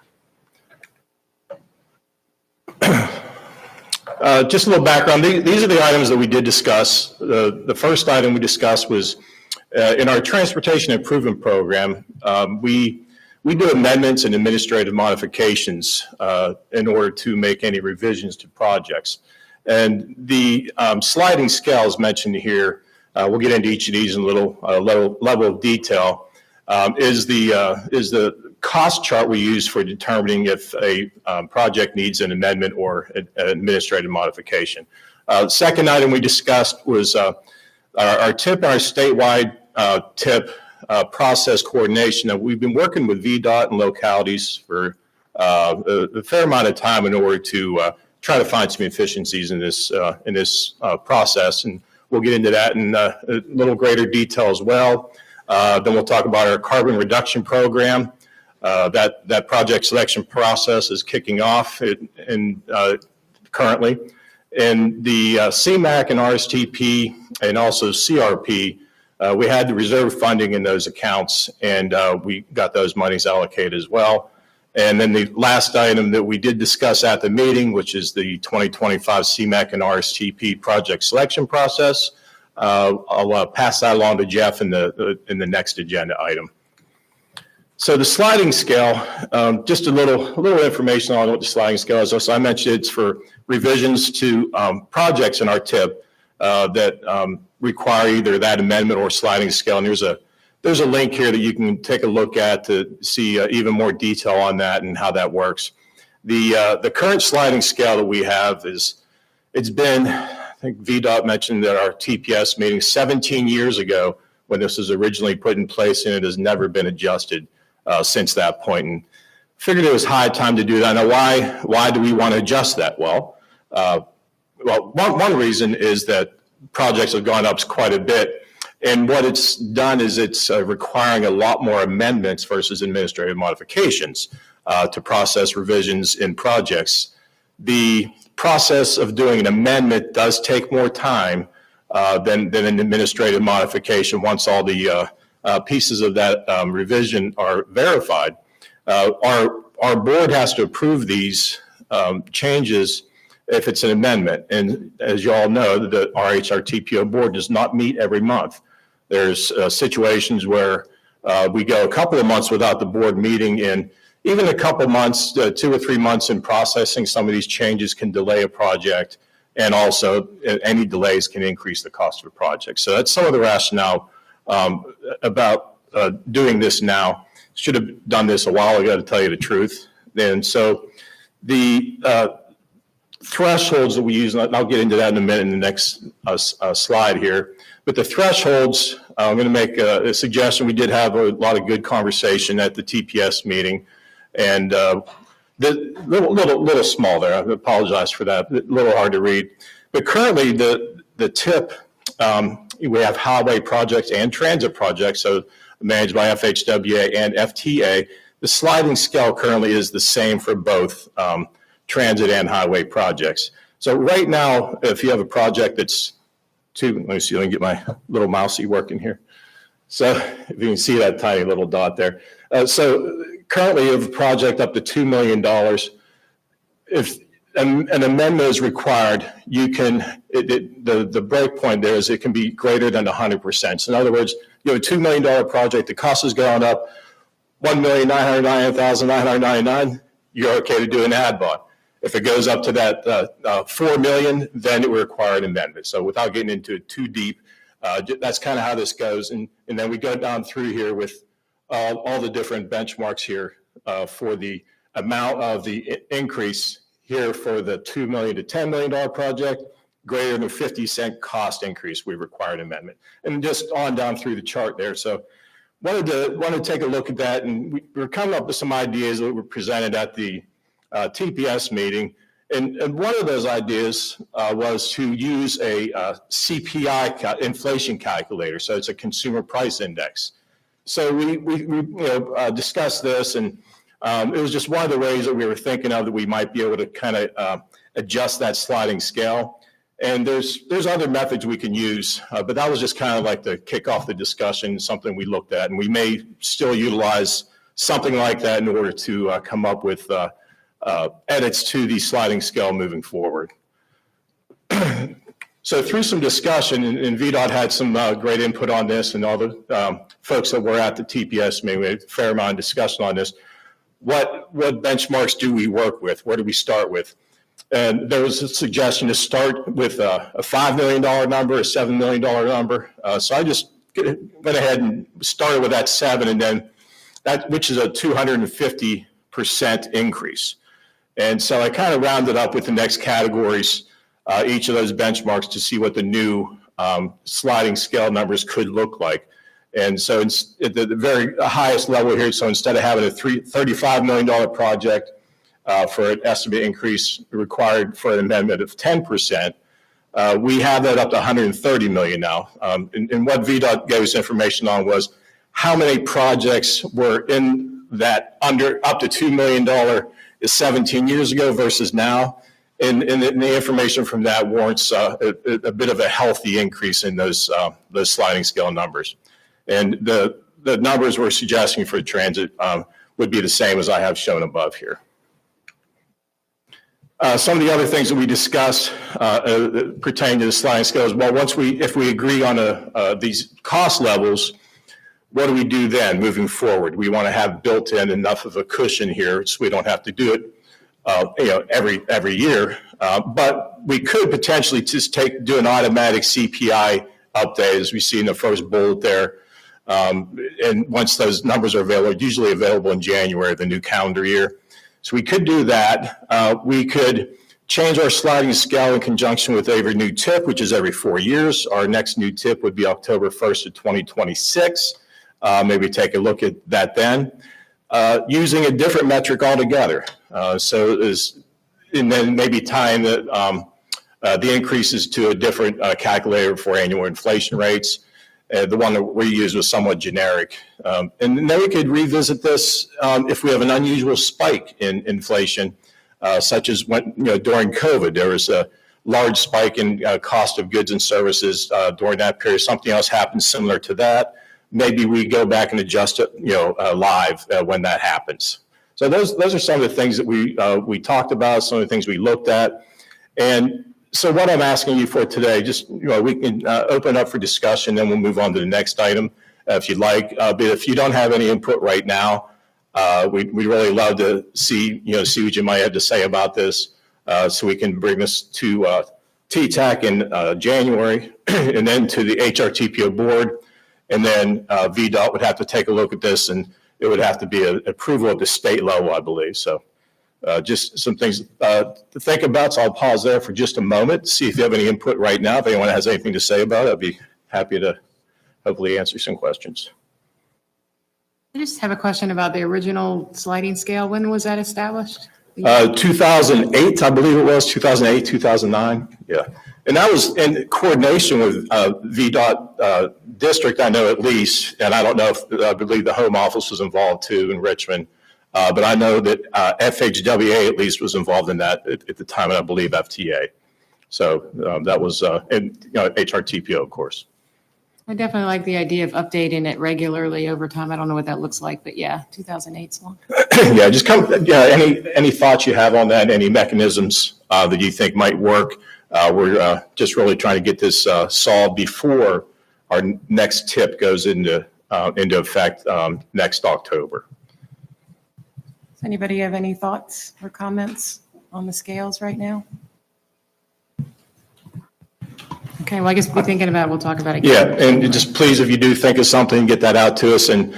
S15: Just a little background. These are the items that we did discuss. The first item we discussed was in our transportation improvement program, we do amendments and administrative modifications in order to make any revisions to projects. And the sliding scale is mentioned here. We'll get into each of these in a little level of detail. Is the cost chart we use for determining if a project needs an amendment or an administrative modification. The second item we discussed was our TIP and our statewide TIP process coordination. Now, we've been working with VDOT and localities for a fair amount of time in order to try to find some efficiencies in this process, and we'll get into that in a little greater detail as well. Then we'll talk about our carbon reduction program. That project selection process is kicking off currently. And the CMAQ and RSTP and also CRP, we had the reserve funding in those accounts, and we got those monies allocated as well. And then the last item that we did discuss at the meeting, which is the 2025 CMAQ and RSTP project selection process. I'll pass that along to Jeff in the next agenda item. So the sliding scale, just a little information on what the sliding scale is. So I mentioned it's for revisions to projects in our TIP that require either that amendment or sliding scale. And there's a link here that you can take a look at to see even more detail on that and how that works. The current sliding scale that we have it's been, I think VDOT mentioned at our TPS meeting 17 years ago when this was originally put in place, and it has never been adjusted since that point. And figured it was high time to do that. Now, why do we want to adjust that? Well, one reason is that projects have gone up quite a bit. And what it's done is it's requiring a lot more amendments versus administrative modifications to process revisions in projects. The process of doing an amendment does take more time than an administrative modification once all the pieces of that revision are verified. Our board has to approve these changes if it's an amendment. And as you all know, the RHRTPO board does not meet every month. There's situations where we go a couple of months without the board meeting, and even a couple of months, 2 or 3 months in processing some of these changes can delay a project, and also any delays can increase the cost of a project. So that's some of the rationale about doing this now. Should have done this a while ago, to tell you the truth. And so the thresholds that we use, and I'll get into that in a minute in the next slide here. But the thresholds, I'm going to make a suggestion. We did have a lot of good conversation at the TPS meeting, and little small there. I apologize for that. A little hard to read. But currently, the TIP, we have highway projects and transit projects, so managed by FHWA and FTA. The sliding scale currently is the same for both transit and highway projects. So right now, if you have a project that's let me see, let me get my little mousey working here. So if you can see that tiny little dot there. So currently you have a project up to $2 million. If an amendment is required, you can, the break point there is it can be greater than 100%. So in other words, you have a $2 million project, the cost is going up $1,999,999, you're okay to do an ad bond. If it goes up to that $4 million, then it will require an amendment. So without getting into it too deep, that's kind of how this goes. And then we go down through here with all the different benchmarks here for the amount of the increase here for the $2 million to $10 million project, greater than 50-cent cost increase, we require an amendment. And just on down through the chart there. So wanted to take a look at that, and we're coming up with some ideas that were presented at the TPS meeting. And one of those ideas was to use a CPI inflation calculator. So it's a consumer price index. So we discussed this, and it was just one of the ways that we were thinking of that we might be able to kind of adjust that sliding scale. And there's other methods we can use, but that was just kind of like to kick off the discussion, something we looked at, and we may still utilize something like that in order to come up with edits to the sliding scale moving forward. So through some discussion, and VDOT had some great input on this, and all the folks that were at the TPS meeting, we had a fair amount of discussion on this. What benchmarks do we work with? Where do we start with? And there was a suggestion to start with a $5 million number, a $7 million number. So I just went ahead and started with that 7, and then that, which is a 250% increase. And so I kind of rounded up with the next categories, each of those benchmarks, to see what the new sliding scale numbers could look like. And so it's at the very highest level here, so instead of having a $35 million project for an estimate increase required for an amendment of 10%, we have that up to $130 million now. And what VDOT gave us information on was how many projects were in that under up to $2 million is 17 years ago versus now. And the information from that warrants a bit of a healthy increase in those sliding scale numbers. And the numbers we're suggesting for transit would be the same as I have shown above here. Some of the other things that we discussed pertain to the sliding scale is, well, if we agree on these cost levels, what do we do then moving forward? We want to have built in enough of a cushion here so we don't have to do it every year. But we could potentially just do an automatic CPI update, as we see in the first bullet there. And once those numbers are available, usually available in January of the new calendar year. So we could do that. We could change our sliding scale in conjunction with every new tip, which is every 4 years. Our next new tip would be October 1st of 2026. Maybe take a look at that then. Using a different metric altogether. And then maybe tying the increases to a different calculator for annual inflation rates. The one that we used was somewhat generic. And then we could revisit this if we have an unusual spike in inflation, such as during COVID, there was a large spike in cost of goods and services during that period. Something else happened similar to that. Maybe we go back and adjust it, live when that happens. So those are some of the things that we talked about, some of the things we looked at. And so what I'm asking you for today, just, we can open up for discussion, then we'll move on to the next item if you'd like. But if you don't have any input right now, we'd really love to see what you might have to say about this, so we can bring this to TTAC in January and then to the HRTPO board. And then VDOT would have to take a look at this, and it would have to be an approval at the state level, I believe. So just some things to think about. So I'll pause there for just a moment, see if you have any input right now. If anyone has anything to say about it, I'd be happy to hopefully answer some questions.
S1: I just have a question about the original sliding scale. When was that established?
S15: 2008, I believe it was, 2008, 2009. Yeah. And that was in coordination with VDOT district, I know at least, and I don't know if, I believe the home office was involved too in Richmond. But I know that FHWA at least was involved in that at the time, and I believe FTA. So that was, and HRTPO, of course.
S1: I definitely like the idea of updating it regularly over time. I don't know what that looks like, but yeah, 2008's long.
S15: Yeah, just any thoughts you have on that, any mechanisms that you think might work. We're just really trying to get this solved before our next tip goes into effect next October.
S1: Does anybody have any thoughts or comments on the scales right now? Okay, well, I guess we'll be thinking about it. We'll talk about it.
S15: Yeah, and just please, if you do think of something, get that out to us. And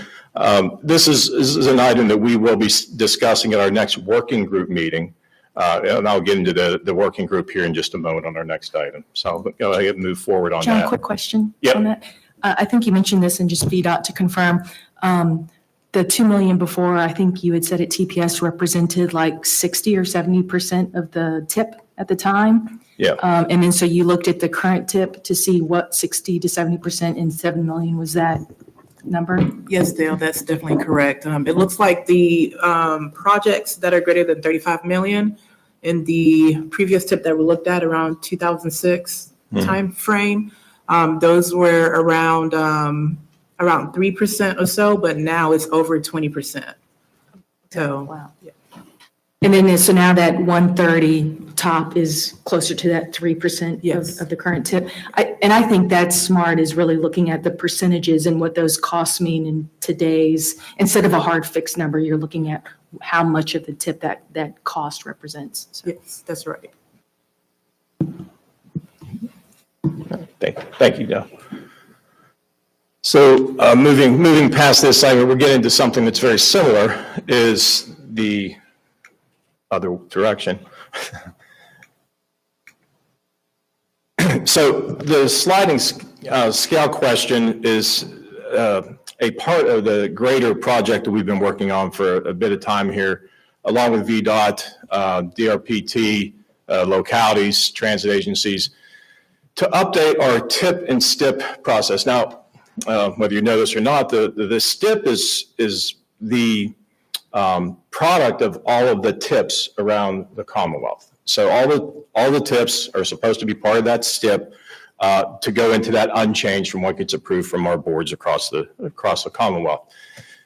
S15: this is an item that we will be discussing at our next working group meeting. And I'll get into the working group here in just a moment on our next item. So I'll go ahead and move forward on that.
S8: John, quick question
S15: Yep.
S8: on that. I think you mentioned this, and just VDOT to confirm. the 2 million before, I think you had said at TPS represented like 60 or 70% of the tip at the time.
S15: Yeah.
S8: And then so you looked at the current tip to see what 60 to 70% in 7 million was that number?
S16: Yes, Dale, that's definitely correct. It looks like the projects that are greater than 35 million in the previous tip that we looked at around 2006 timeframe, those were around 3% or so, but now it's over 20%. So,
S8: Wow. And then, so now that 130 top is closer to that 3%
S16: Yes.
S8: of the current tip. And I think that's smart, is really looking at the percentages and what those costs mean in today's, instead of a hard fixed number, you're looking at how much of the tip that cost represents. So.
S16: yes, that's right.
S15: Thank you, Dale. So moving past this segment, we're getting into something that's very similar, is the other direction. So the sliding scale question is a part of the greater project that we've been working on for a bit of time here, along with VDOT, DRPT, localities, transit agencies, to update our TIP and STIP process. Now, whether you know this or not, the STIP is the product of all of the TIPs around the Commonwealth. So all the TIPs are supposed to be part of that STIP to go into that unchanged from what gets approved from our boards across the Commonwealth.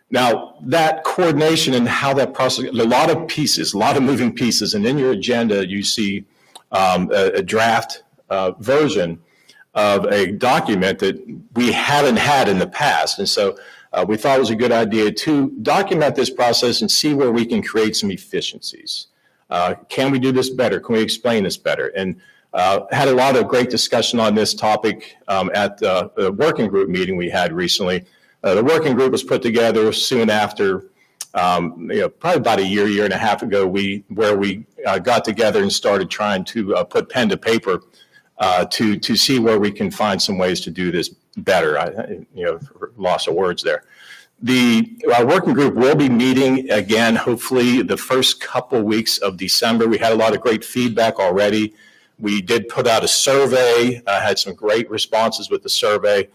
S15: Now, that coordination and how that process, a lot of pieces, a lot of moving pieces, and in your agenda, you see a draft version of a document that we haven't had in the past. And so we thought it was a good idea to document this process and see where we can create some efficiencies. Can we do this better? Can we explain this better? And had a lot of great discussion on this topic at the working group meeting we had recently. The working group was put together soon after, probably about a year and a half ago, where we got together and started trying to put pen to paper to see where we can find some ways to do this better. Loss of words there. The working group will be meeting again, hopefully the first couple weeks of December. We had a lot of great feedback already. We did put out a survey, had some great responses with the survey,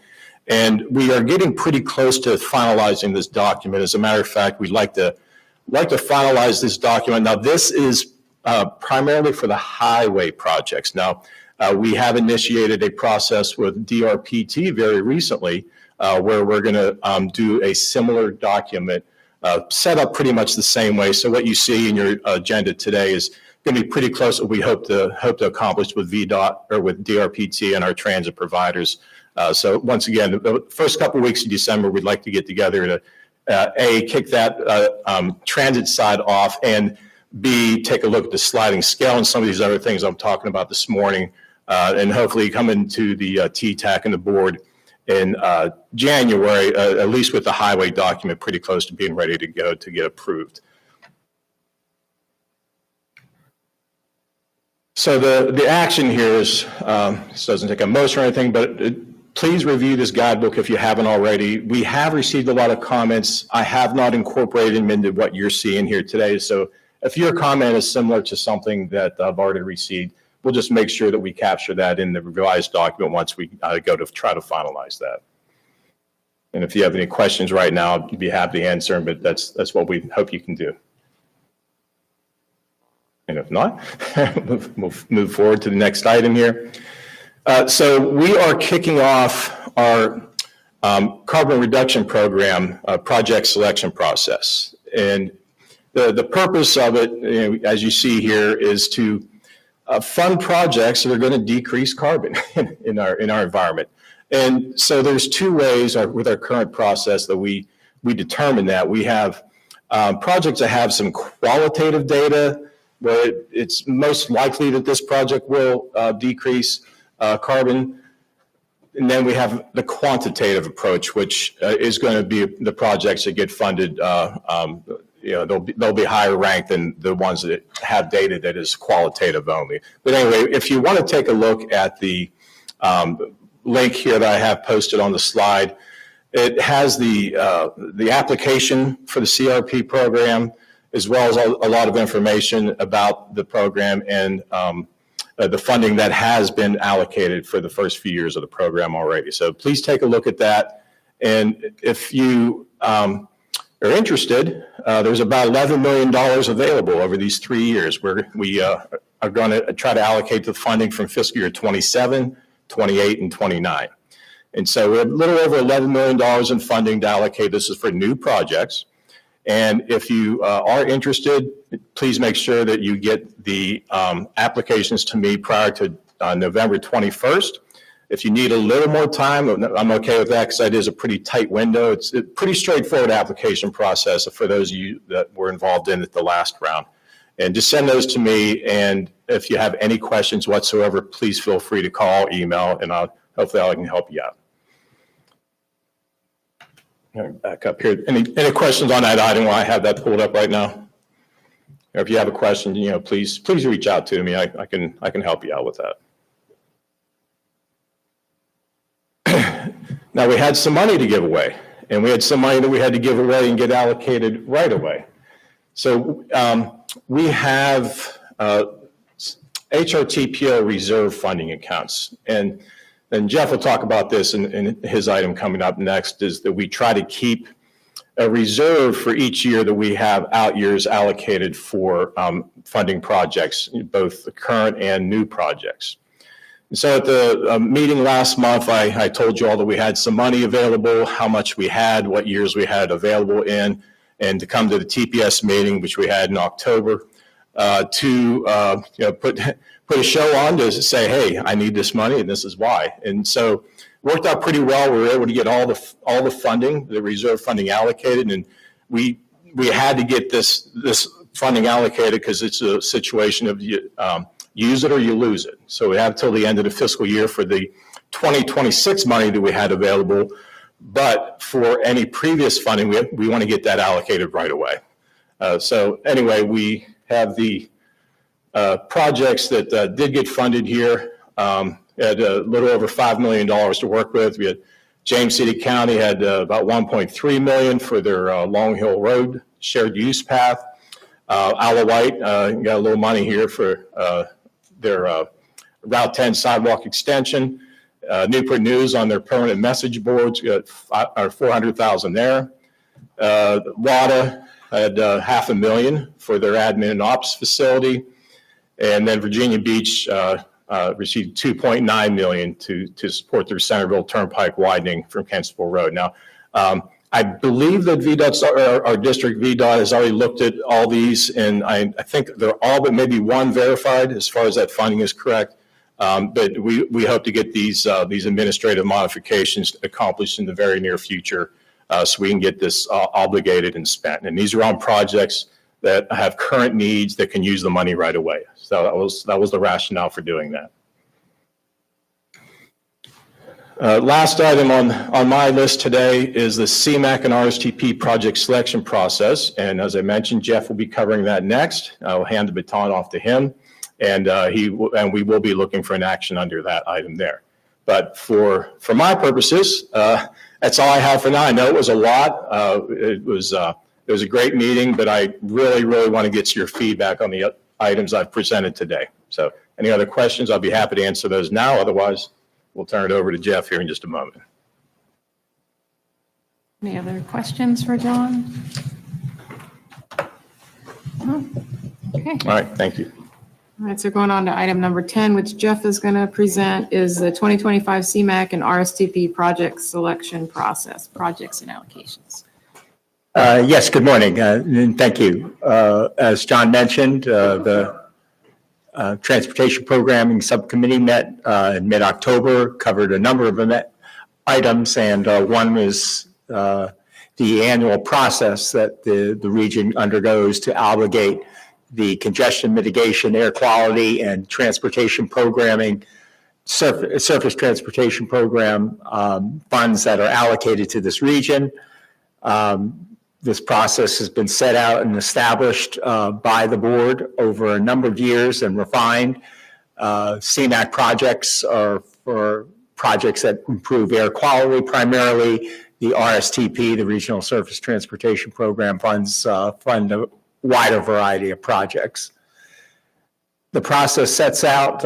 S15: and we are getting pretty close to finalizing this document. As a matter of fact, we'd like to finalize this document. Now, this is primarily for the highway projects. Now, we have initiated a process with DRPT very recently where we're going to do a similar document set up pretty much the same way. So what you see in your agenda today is going to be pretty close to what we hope to accomplish with VDOT or with DRPT and our transit providers. So once again, the first couple of weeks of December, we'd like to get together to kick that transit side off, and B, take a look at the sliding scale and some of these other things I'm talking about this morning, and hopefully come into the TTAC and the board in January, at least with the highway document pretty close to being ready to go to get approved. So the action here is, this doesn't take a motion or anything, but please review this guidebook if you haven't already. We have received a lot of comments. I have not incorporated them into what you're seeing here today. So if your comment is similar to something that I've already received, we'll just make sure that we capture that in the revised document once we go to try to finalize that. And if you have any questions right now, I'd be happy to answer them, but that's what we hope you can do. And if not, we'll move forward to the next item here. So we are kicking off our carbon reduction program project selection process. And the purpose of it, as you see here, is to fund projects that are going to decrease carbon in our environment. And so there's two ways with our current process that we determine that. We have projects that have some qualitative data where it's most likely that this project will decrease carbon. And then we have the quantitative approach, which is going to be the projects that get funded. They'll be higher ranked than the ones that have data that is qualitative only. But anyway, if you want to take a look at the link here that I have posted on the slide, It has the application for the CRP program, as well as a lot of information about the program and the funding that has been allocated for the first few years of the program already. So please take a look at that. And if you are interested, there's about $11 million available over these 3 years where we are going to try to allocate the funding from fiscal year 27, 28, and 29. And so we're a little over $11 million in funding to allocate. This is for new projects. And if you are interested, please make sure that you get the applications to me prior to November 21st. If you need a little more time, I'm okay with that because that is a pretty tight window. It's a pretty straightforward application process for those of you that were involved in it the last round. And just send those to me. And if you have any questions whatsoever, please feel free to call, email, and hopefully I can help you out. Back up here. Any questions on that item while I have that pulled up right now? Or if you have a question, please reach out to me. I can help you out with that. Now we had some money to give away, and we had some money that we had to give away and get allocated right away. So we have HRTPO reserve funding accounts, and Jeff will talk about this in his item coming up next, is that we try to keep a reserve for each year that we have out years allocated for funding projects, both the current and new projects. And so at the meeting last month, I told you all that we had some money available, how much we had, what years we had available in, and to come to the TPS meeting, which we had in October, to put a show on to say, hey, I need this money and this is why. And so it worked out pretty well. We were able to get all the funding, the reserve funding allocated, and we had to get this funding allocated because it's a situation of use it or you lose it. So we have till the end of the fiscal year for the 2026 money that we had available, but for any previous funding, we want to get that allocated right away. So anyway, we have the projects that did get funded here. Had a little over $5 million to work with. We had James City County had about $1.3 million for their Long Hill Road shared use path. Isle of Wight got a little money here for their Route 10 sidewalk extension. Newport News on their permanent message boards got $400,000 there. WADA had $500,000 for their admin and ops facility. And then Virginia Beach received $2.9 million to support their Centerville Turnpike widening from Kensville Road. Now, I believe that VDOT, our district VDOT, has already looked at all these, and I think they're all but maybe one verified as far as that funding is correct. But we hope to get these administrative modifications accomplished in the very near future so we can get this obligated and spent. And these are on projects that have current needs that can use the money right away. So that was the rationale for doing that. Last item on my list today is the CMAQ and RSTP project selection process. And as I mentioned, Jeff will be covering that next. I'll hand the baton off to him, and we will be looking for an action under that item there. But for my purposes, that's all I have for now. I know it was a lot. It was a great meeting, but I really, really want to get your feedback on the items I've presented today. So any other questions, I'll be happy to answer those now. Otherwise, we'll turn it over to Jeff here in just a moment.
S1: Any other questions for John? No? Okay.
S15: All right, thank you.
S1: All right, so going on to item number 10, which Jeff is going to present, is the 2025 CMAQ and RSTP project selection process, projects and allocations.
S17: Yes, good morning, and thank you. As John mentioned, the Transportation Programming Subcommittee met in mid-October, covered a number of items, and one was the annual process that the region undergoes to obligate the congestion mitigation, air quality, and transportation programming, surface transportation program funds that are allocated to this region. This process has been set out and established by the board over a number of years and refined. CMAQ projects are for projects that improve air quality primarily, the RSTP, the Regional Surface Transportation Program funds fund a wider variety of projects. The process sets out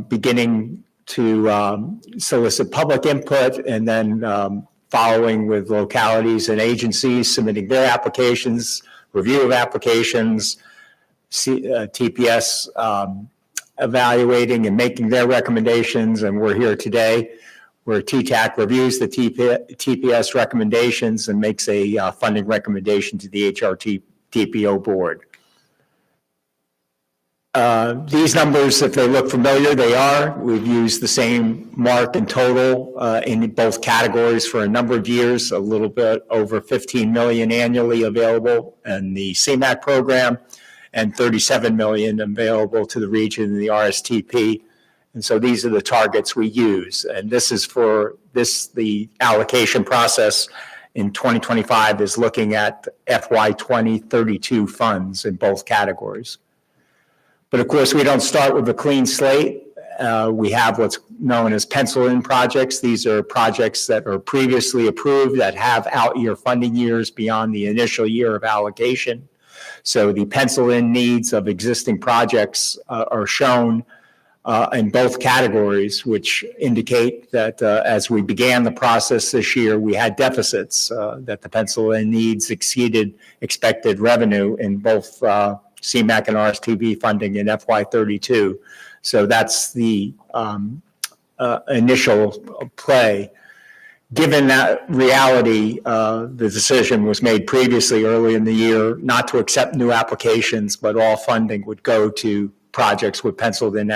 S17: beginning to solicit public input and then following with localities and agencies submitting their applications, review of applications, TPS evaluating and making their recommendations, and we're here today where TTAC reviews the TPS recommendations and makes a funding recommendation to the HRTPO board. These numbers, if they look familiar, they are. We've used the same mark in total in both categories for a number of years, a little bit over 15 million annually available in the CMAQ program and 37 million available to the region in the RSTP. And so these are the targets we use. And this is for the allocation process in 2025 is looking at FY 2032 funds in both categories. But of course, we don't start with a clean slate. We have what's known as pencil-in projects. These are projects that are previously approved that have out-year funding years beyond the initial year of allocation. So the pencil-in needs of existing projects are shown in both categories, which indicate that as we began the process this year, we had deficits, that the pencil-in needs exceeded expected revenue in both CMAQ and RSTP funding in FY32. So that's the initial play. Given that reality, the decision was made previously early in the year not to accept new applications, but all funding would go to projects with penciled-in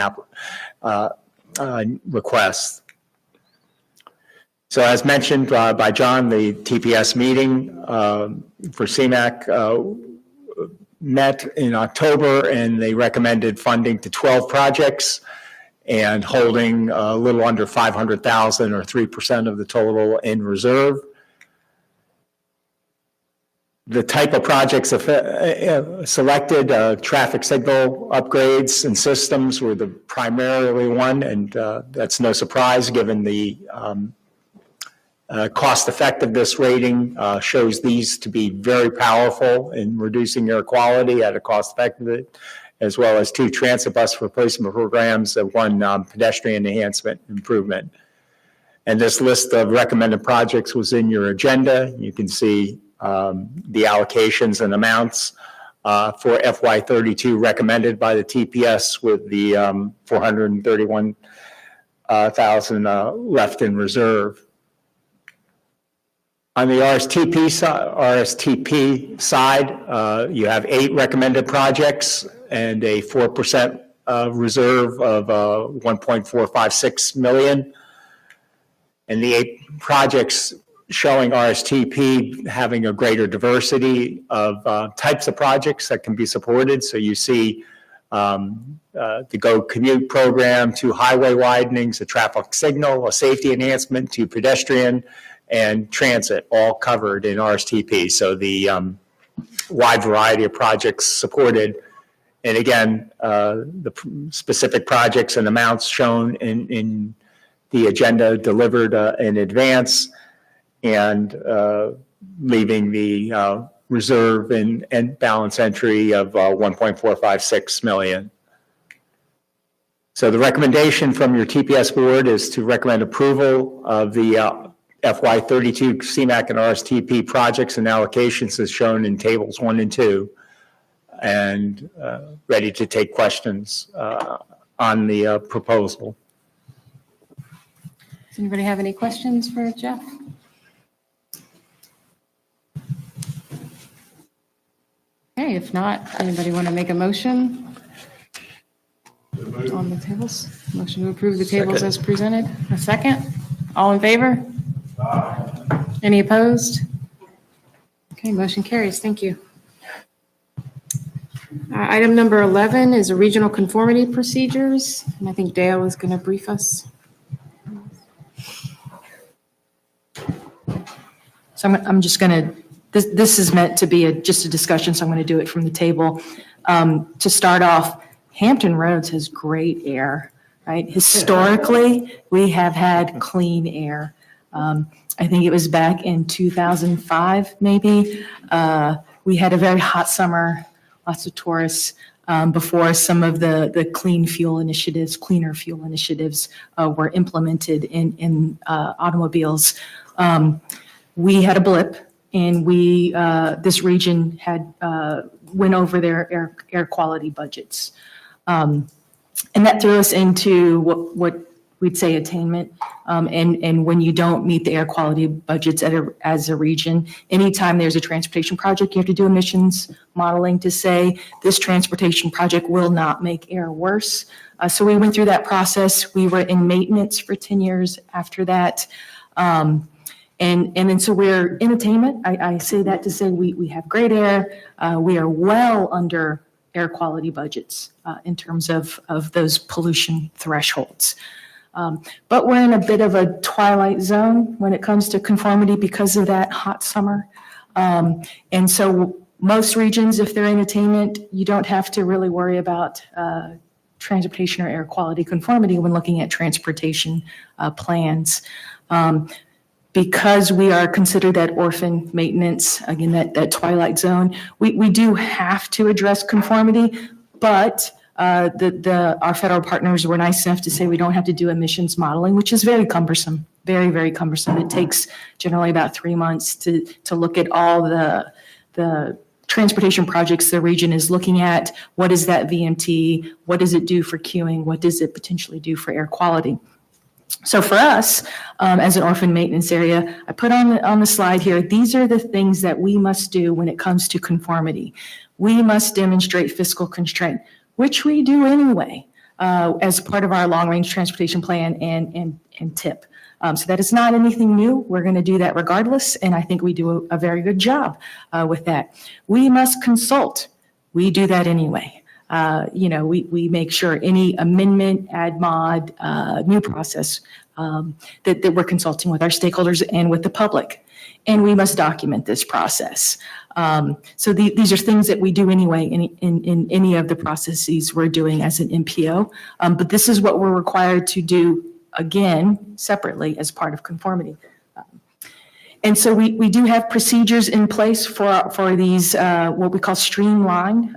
S17: requests. So as mentioned by John, the TPS meeting for CMAQ met in October, and they recommended funding to 12 projects and holding a little under 500,000 or 3% of the total in reserve. The type of projects selected, traffic signal upgrades and systems were the primarily one, and that's no surprise given the cost effectiveness rating shows these to be very powerful in reducing air quality at a cost effective, as well as 2 transit bus replacement programs and 1 pedestrian enhancement improvement. And this list of recommended projects was in your agenda. You can see the allocations and amounts for FY32 recommended by the TPS with the 431,000 left in reserve. On the RSTP side, you have 8 recommended projects and a 4% reserve of 1.456 million. And the 8 projects showing RSTP having a greater diversity of types of projects that can be supported. So you see the Go Commute program, 2 highway widenings, a traffic signal, a safety enhancement, 2 pedestrian, and transit, all covered in RSTP. So the wide variety of projects supported. And again, the specific projects and amounts shown in the agenda delivered in advance, and leaving the reserve and balance entry of 1.456 million. So the recommendation from your TPS board is to recommend approval of the FY32 CMAQ and RSTP projects and allocations as shown in tables 1 and 2, and ready to take questions on the proposal.
S1: Does anybody have any questions for Jeff? Okay, if not, anybody want to make a motion on the tables? Motion to approve the tables as presented. A second? All in favor? Any opposed? Okay, motion carries. Thank you. Item number 11 is a regional conformity procedures, and I think Dale is going to brief us.
S8: So I'm just going to, this is meant to be just a discussion, so I'm going to do it from the table. To start off, Hampton Roads has great air, right? Historically, we have had clean air. I think it was back in 2005, maybe. We had a very hot summer, lots of tourists, before some of the cleaner fuel initiatives were implemented in automobiles. We had a blip, and this region had went over their air quality budgets. And that threw us into what we'd say attainment. And when you don't meet the air quality budgets as a region, anytime there's a transportation project, you have to do emissions modeling to say this transportation project will not make air worse. So we went through that process. We were in maintenance for 10 years after that. And then so we're in attainment. I say that to say we have great air. We are well under air quality budgets in terms of those pollution thresholds. But we're in a bit of a twilight zone when it comes to conformity because of that hot summer. And so most regions, if they're in attainment, you don't have to really worry about transportation or air quality conformity when looking at transportation plans. Because we are considered that orphan maintenance, again, that twilight zone, we do have to address conformity, but our federal partners were nice enough to say we don't have to do emissions modeling, which is very cumbersome, very, very cumbersome. It takes generally about 3 months to look at all the transportation projects the region is looking at. What is that VMT? What does it do for queuing? What does it potentially do for air quality? So for us, as an orphan maintenance area, I put on the slide here, these are the things that we must do when it comes to conformity. We must demonstrate fiscal constraint, which we do anyway, as part of our long-range transportation plan and TIP. So that is not anything new. We're going to do that regardless, and I think we do a very good job with that. We must consult. We do that anyway. We make sure any amendment, add mod, new process, that we're consulting with our stakeholders and with the public. And we must document this process. So these are things that we do anyway in any of the processes we're doing as an MPO. But this is what we're required to do, again, separately as part of conformity. And so we do have procedures in place for these, what we call streamlined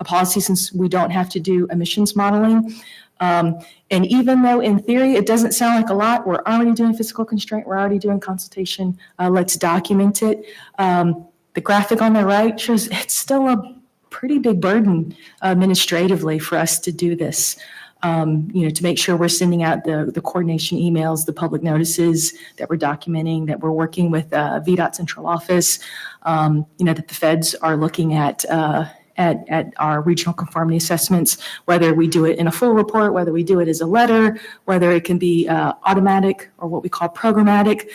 S8: policy, since we don't have to do emissions modeling. And even though in theory it doesn't sound like a lot, we're already doing fiscal constraint, we're already doing consultation, let's document it. The graphic on the right shows it's still a pretty big burden administratively for us to do this. To make sure we're sending out the coordination emails, the public notices, that we're documenting, that we're working with VDOT central office, that the feds are looking at our regional conformity assessments, whether we do it in a full report, whether we do it as a letter, whether it can be automatic or what we call programmatic.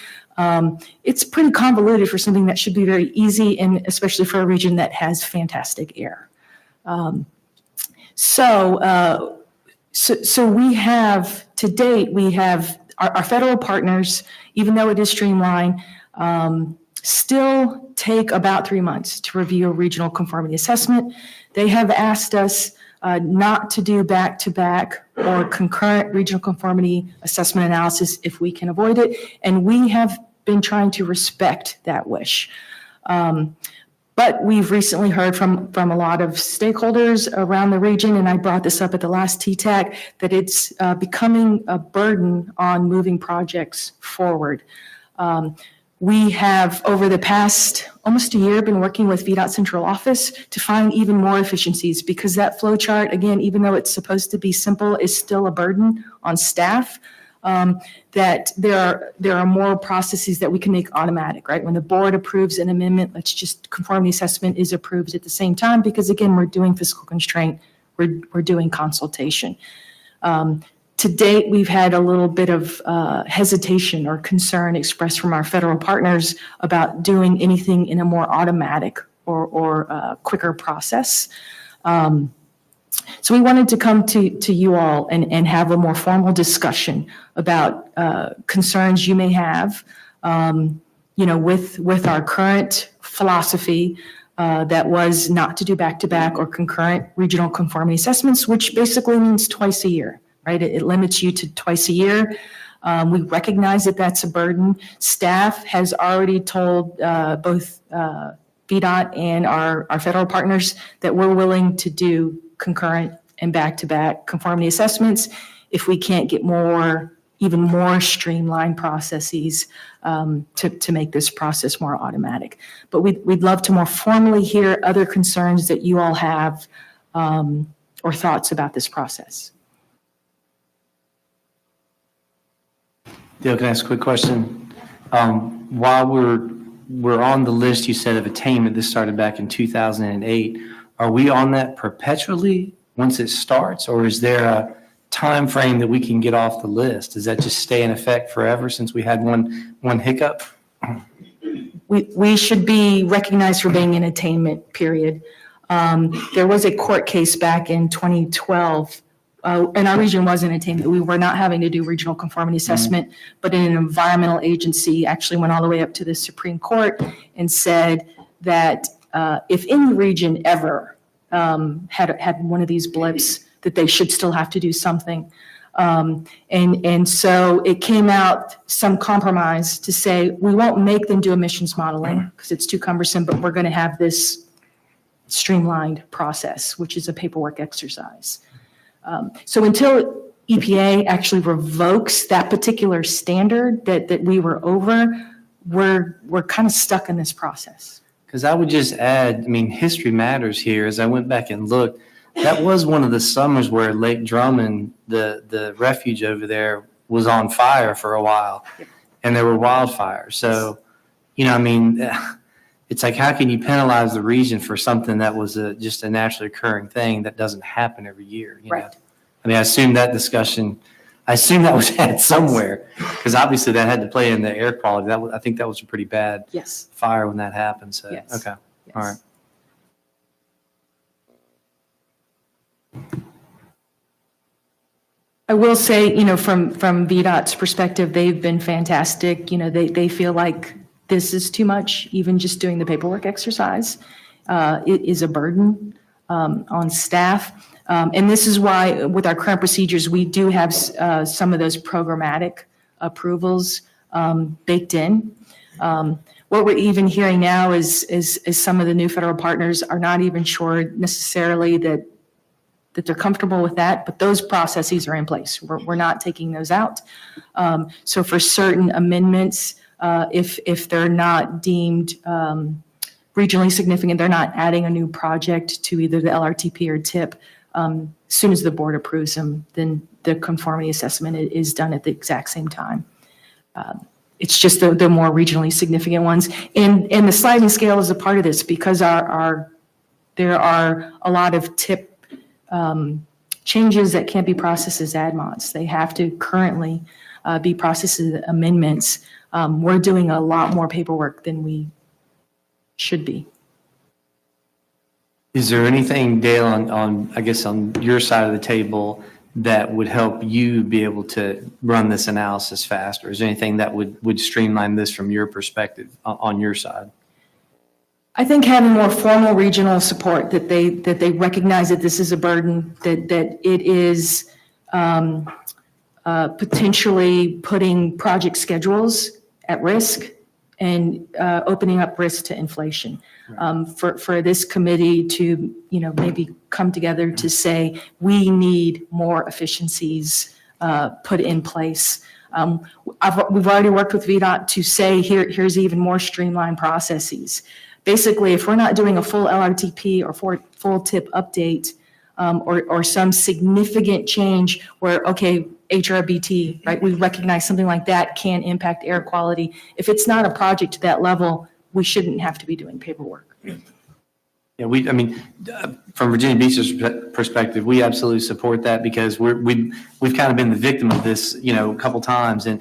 S8: It's pretty convoluted for something that should be very easy, and especially for a region that has fantastic air. So we have, to date, we have our federal partners, even though it is streamlined, still take about 3 months to review a regional conformity assessment. They have asked us not to do back-to-back or concurrent regional conformity assessment analysis if we can avoid it, and we have been trying to respect that wish. But we've recently heard from a lot of stakeholders around the region, and I brought this up at the last TTAC, that it's becoming a burden on moving projects forward. We have, over the past almost a year, been working with VDOT central office to find even more efficiencies, because that flow chart, again, even though it's supposed to be simple, is still a burden on staff. That there are more processes that we can make automatic, right? When the board approves an amendment, conformity assessment is approved at the same time, because again, we're doing fiscal constraint, we're doing consultation. To date, we've had a little bit of hesitation or concern expressed from our federal partners about doing anything in a more automatic or quicker process. So we wanted to come to you all and have a more formal discussion about concerns you may have, with our current philosophy that was not to do back-to-back or concurrent regional conformity assessments, which basically means twice a year. Right? It limits you to twice a year. We recognize that that's a burden. Staff has already told both VDOT and our federal partners that we're willing to do concurrent and back-to-back conformity assessments if we can't get even more streamlined processes to make this process more automatic. But we'd love to more formally hear other concerns that you all have or thoughts about this process.
S11: Dale, can I ask a quick question? While we're on the list, you said of attainment, this started back in 2008. Are we on that perpetually once it starts, or is there a time frame that we can get off the list? Does that just stay in effect forever since we had one hiccup?
S8: We should be recognized for being in attainment, period. There was a court case back in 2012, and our region was in attainment. We were not having to do regional conformity assessment, but an environmental agency actually went all the way up to the Supreme Court and said that if any region ever had one of these blips, that they should still have to do something. And so it came out some compromise to say, we won't make them do emissions modeling because it's too cumbersome, but we're going to have this streamlined process, which is a paperwork exercise. So until EPA actually revokes that particular standard that we were over, we're kind of stuck in this process.
S11: Because I would just add, I mean, history matters here. As I went back and looked, that was one of the summers where Lake Drummond, the refuge over there, was on fire for a while, and there were wildfires. So, I mean, it's like, how can you penalize the region for something that was just a naturally occurring thing that doesn't happen every year? You know? I mean, I assume that was had somewhere, because obviously that had to play in the air quality. I think that was a pretty bad fire when that happened. So, okay, all right.
S8: I will say, from VDOT's perspective, they've been fantastic. They feel like this is too much. Even just doing the paperwork exercise it is a burden on staff. And this is why, with our current procedures, we do have some of those programmatic approvals baked in. What we're even hearing now is some of the new federal partners are not even sure necessarily that they're comfortable with that, but those processes are in place. We're not taking those out. So for certain amendments, if they're not deemed regionally significant, they're not adding a new project to either the LRTP or TIP. As soon as the board approves them, then the conformity assessment is done at the exact same time. It's just the more regionally significant ones. And the sliding scale is a part of this because there are a lot of TIP changes that can't be processed as ADMODs. They have to currently be processed as amendments. We're doing a lot more paperwork than we should be.
S11: Is there anything, Dale, on your side of the table that would help you be able to run this analysis faster? Is there anything that would streamline this from your perspective on your side?
S8: I think having more formal regional support, that they recognize that this is a burden, that it is potentially putting project schedules at risk and opening up risk to inflation. For this committee to, maybe come together to say, we need more efficiencies put in place. We've already worked with VDOT to say, here's even more streamlined processes. Basically, if we're not doing a full LRTP or full TIP update or some significant change where, okay, HRBT, right, we recognize something like that can impact air quality. If it's not a project to that level, we shouldn't have to be doing paperwork.
S11: Yeah, from Virginia Beach's perspective, we absolutely support that because we've kind of been the victim of this, a couple times. And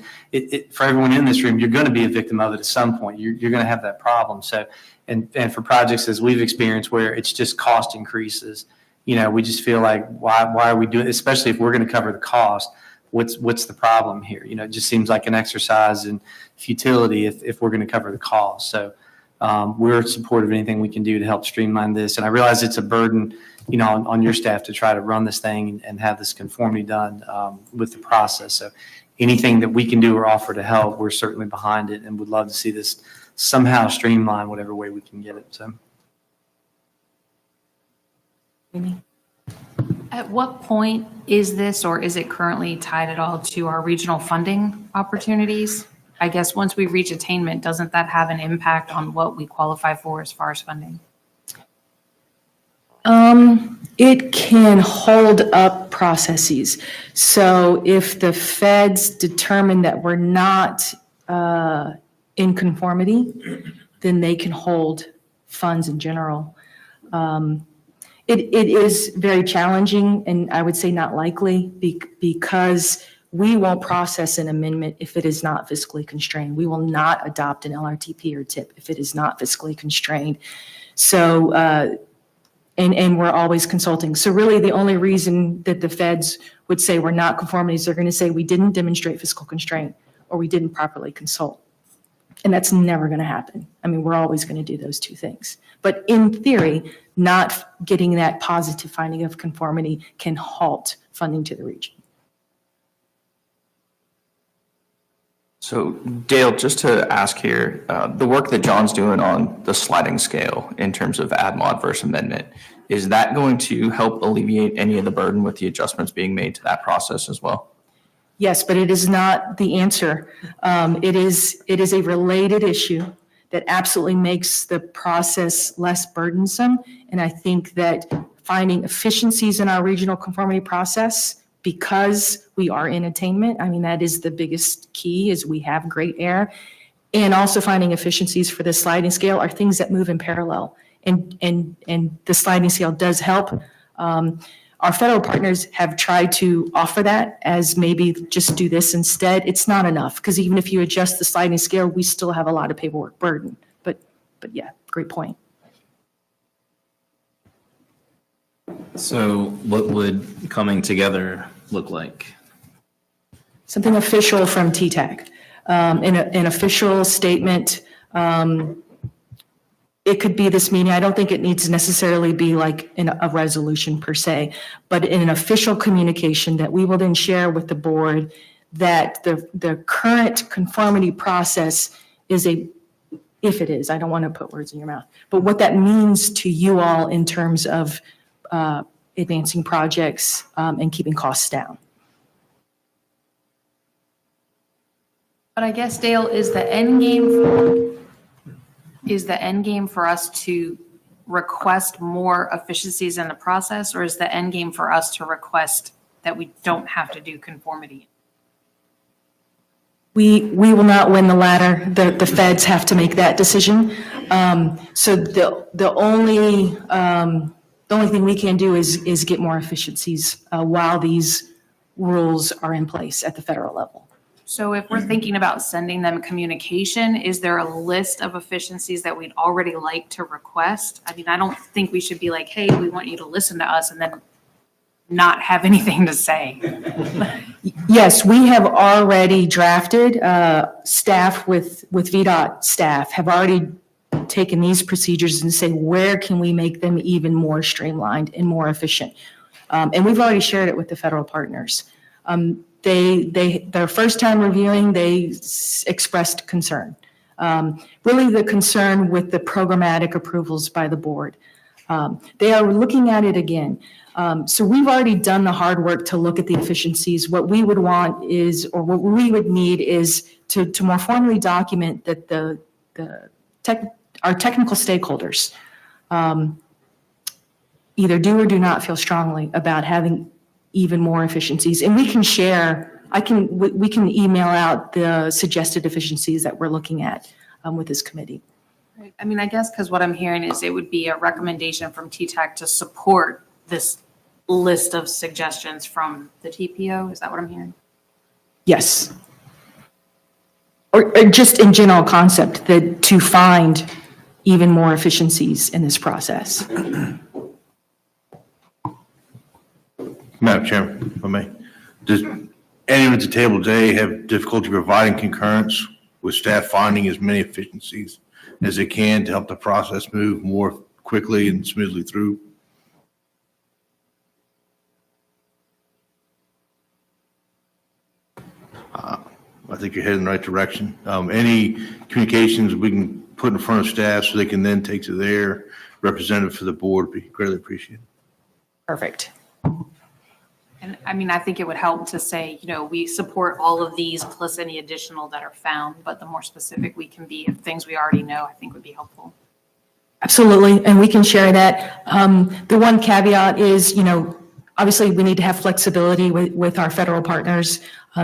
S11: for everyone in this room, you're going to be a victim of it at some point. You're going to have that problem. So, and for projects as we've experienced where it's just cost increases, we just feel like, why are we doing it? Especially if we're going to cover the cost. What's the problem here? It just seems like an exercise in futility if we're going to cover the cost. So we're supportive of anything we can do to help streamline this. And I realize it's a burden, on your staff to try to run this thing and have this conformity done with the process. So anything that we can do or offer to help, we're certainly behind it and would love to see this somehow streamline whatever way we can get it. So.
S13: At what point is this, or is it currently tied at all to our regional funding opportunities? I guess once we reach attainment, doesn't that have an impact on what we qualify for as far as funding?
S8: It can hold up processes. So if the feds determine that we're not in conformity, then they can hold funds in general. It is very challenging, and I would say not likely, because we won't process an amendment if it is not fiscally constrained. We will not adopt an LRTP or TIP if it is not fiscally constrained. So, and we're always consulting. So really the only reason that the feds would say we're not conforming is they're going to say we didn't demonstrate fiscal constraint or we didn't properly consult. And that's never going to happen. I mean, we're always going to do those two things. But in theory, not getting that positive finding of conformity can halt funding to the region.
S18: So Dale, just to ask here, the work that John's doing on the sliding scale in terms of add mod versus amendment, is that going to help alleviate any of the burden with the adjustments being made to that process as well?
S8: Yes, but it is not the answer. It is a related issue that absolutely makes the process less burdensome. And I think that finding efficiencies in our regional conformity process, because we are in attainment, I mean, that is the biggest key, is we have great air. And also finding efficiencies for the sliding scale are things that move in parallel. And the sliding scale does help. Our federal partners have tried to offer that as maybe just do this instead. It's not enough, because even if you adjust the sliding scale, we still have a lot of paperwork burden. But yeah, great point.
S19: So what would coming together look like?
S8: Something official from TTAC, an official statement. It could be this meeting. I don't think it needs to necessarily be like in a resolution per se, but in an official communication that we will then share with the board that the current conformity process is if it is, I don't want to put words in your mouth, but what that means to you all in terms of advancing projects and keeping costs down.
S13: But I guess, Dale, is the end game for us to request more efficiencies in the process, or is the end game for us to request that we don't have to do conformity?
S8: We will not win the latter. The feds have to make that decision. So the only thing we can do is get more efficiencies while these rules are in place at the federal level.
S13: So if we're thinking about sending them communication, is there a list of efficiencies that we'd already like to request? I mean, I don't think we should be like, hey, we want you to listen to us and then not have anything to say.
S8: Yes, we have already drafted, staff with VDOT staff have already taken these procedures and say, where can we make them even more streamlined and more efficient? And we've already shared it with the federal partners. Their first time reviewing, they expressed concern. Really the concern with the programmatic approvals by the board. They are looking at it again. So we've already done the hard work to look at the efficiencies. What we would want is, or what we would need is to more formally document that our technical stakeholders either do or do not feel strongly about having even more efficiencies. And we can share, we can email out the suggested efficiencies that we're looking at with this committee.
S13: Right. I mean, I guess because what I'm hearing is it would be a recommendation from TTAC to support this list of suggestions from the TPO. Is that what I'm hearing?
S8: Yes. Or just in general concept, that to find even more efficiencies in this process.
S20: Madam Chairman, if I may. Does anyone at the table today have difficulty providing concurrence with staff finding as many efficiencies as they can to help the process move more quickly and smoothly through? I think you're heading in the right direction. Any communications we can put in front of staff so they can then take to their representative for the board would be greatly appreciated.
S8: Perfect.
S13: And I mean, I think it would help to say, we support all of these plus any additional that are found, but the more specific we can be of things we already know, I think would be helpful.
S8: Absolutely, and we can share that. The one caveat is, obviously, we need to have flexibility with our federal partners.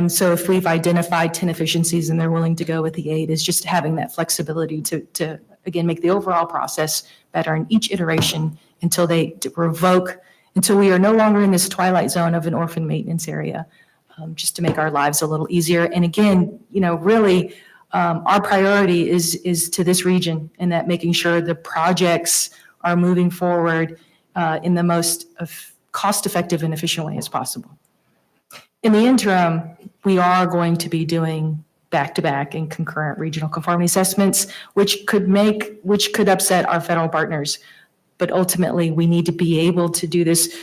S8: So if we've identified 10 efficiencies and they're willing to go with the 8, is just having that flexibility to again, make the overall process better in each iteration until they revoke, until we are no longer in this twilight zone of an orphan maintenance area, just to make our lives a little easier. And again, really, our priority is to this region, and that making sure the projects are moving forward in the most cost-effective and efficient way as possible. In the interim, we are going to be doing back-to-back and concurrent regional conformity assessments, which could upset our federal partners. But ultimately, we need to be able to do this.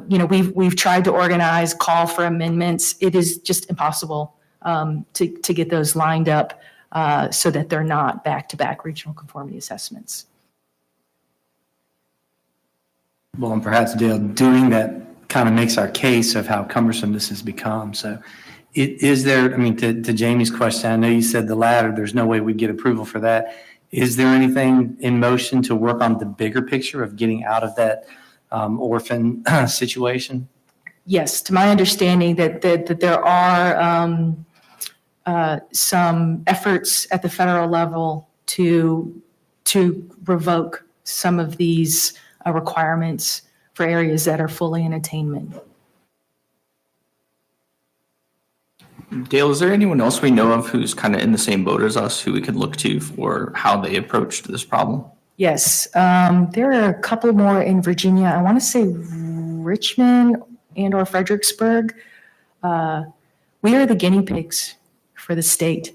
S8: We've tried to organize, call for amendments. It is just impossible to get those lined up so that they're not back-to-back regional conformity assessments.
S10: Well, and perhaps, Dale, doing that kind of makes our case of how cumbersome this has become. So is there, to Jamie's question, I know you said the latter, there's no way we get approval for that. Is there anything in motion to work on the bigger picture of getting out of that orphan situation?
S8: Yes, to my understanding that there are some efforts at the federal level to revoke some of these requirements for areas that are fully in attainment.
S18: Dale, is there anyone else we know of who's kind of in the same boat as us who we could look to for how they approached this problem?
S8: Yes, there are a couple more in Virginia. I want to say Richmond and or Fredericksburg. We are the guinea pigs for the state.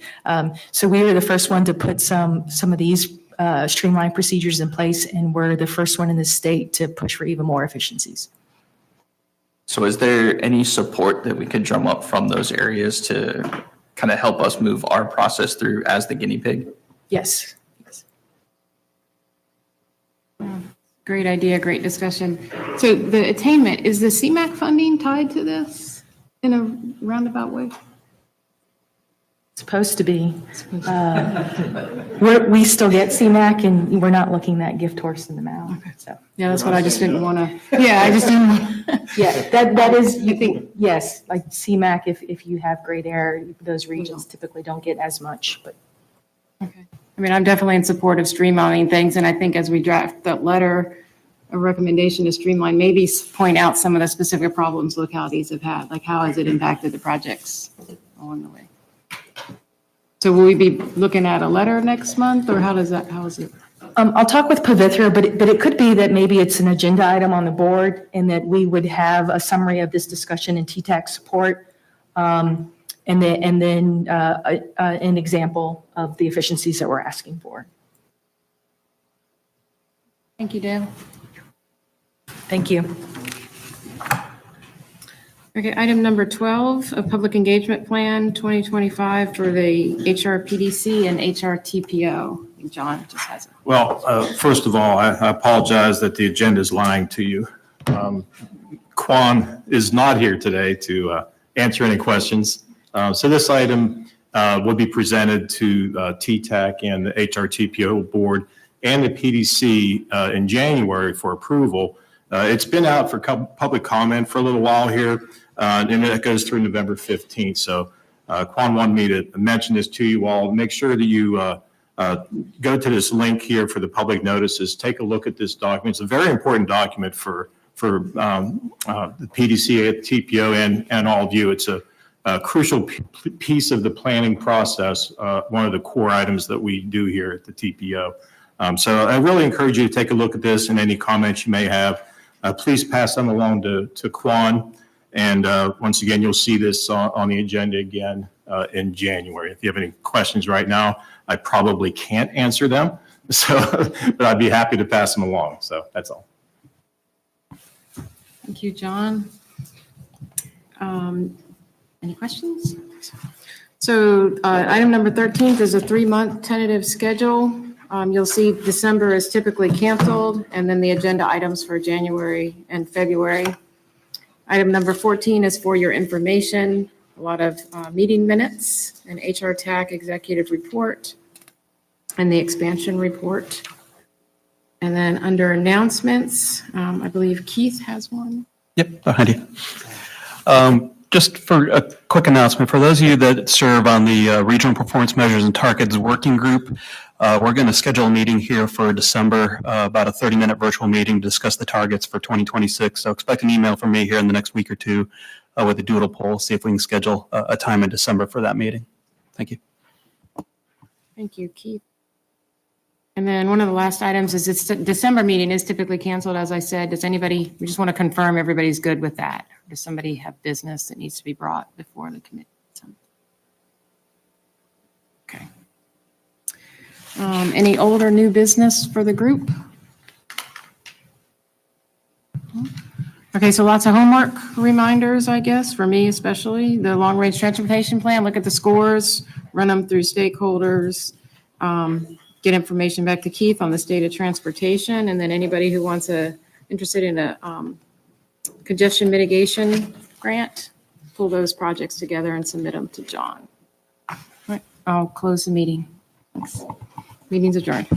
S8: So we were the first one to put some of these streamlined procedures in place, and we're the first one in the state to push for even more efficiencies.
S18: So is there any support that we could drum up from those areas to kind of help us move our process through as the guinea pig?
S8: Yes.
S1: Great idea, great discussion. So the attainment, is the CMAQ funding tied to this in a roundabout way?
S8: Supposed to be. We still get CMAQ, and we're not looking that gift horse in the mouth. So.
S1: Yeah, that's what I just didn't want to. Yeah, I just didn't.
S8: Yeah, that is, you think, yes, like CMAQ, if you have great air, those regions typically don't get as much, but.
S1: Okay. I mean, I'm definitely in support of streamlining things, and I think as we draft that letter, a recommendation to streamline, maybe point out some of the specific problems localities have had, like how has it impacted the projects along the way? So will we be looking at a letter next month, or how is it?
S8: I'll talk with Pavithra, but it could be that maybe it's an agenda item on the board, and that we would have a summary of this discussion in TTAC support, and then an example of the efficiencies that we're asking for.
S1: Thank you, Dale.
S8: Thank you.
S1: Okay, item number 12, a public engagement plan 2025 for the HRPDC and HRTPO. I think John just has it.
S15: Well, first of all, I apologize that the agenda is lying to you. Quan is not here today to answer any questions. So this item will be presented to TTAC and the HRTPO board and the PDC in January for approval. It's been out for public comment for a little while here, and it goes through November 15th. So Quan wanted me to mention this to you all. Make sure that you go to this link here for the public notices. Take a look at this document. It's a very important document for the PDC, TPO, and all of you. It's a crucial piece of the planning process, one of the core items that we do here at the TPO. So I really encourage you to take a look at this and any comments you may have. Please pass them along to Quan. And once again, you'll see this on the agenda again in January. If you have any questions right now, I probably can't answer them, but I'd be happy to pass them along. So that's all.
S1: Thank you, John. Any questions? So item number 13 is a 3-month tentative schedule. You'll see December is typically canceled, and then the agenda items for January and February. Item number 14 is for your information, a lot of meeting minutes, an HR TAC executive report, and the expansion report. And then under announcements, I believe Keith has one.
S14: Yep, behind you. Just for a quick announcement, for those of you that serve on the Regional Performance Measures and Targets Working Group, we're going to schedule a meeting here for December, about a 30-minute virtual meeting to discuss the targets for 2026. So expect an email from me here in the next week or two with a doodle poll, see if we can schedule a time in December for that meeting. Thank you.
S1: Thank you, Keith. And then one of the last items is this December meeting is typically canceled, as I said. Does anybody, we just want to confirm everybody's good with that? Does somebody have business that needs to be brought before the committee? Okay. Any old or new business for the group? Okay, so lots of homework reminders, I guess, for me especially. The long-range transportation plan, look at the scores, run them through stakeholders, get information back to Keith on the state of transportation, and then anybody who wants interested in a congestion mitigation grant, pull those projects together and submit them to John. All right, I'll close the meeting. Thanks. Meeting's adjourned.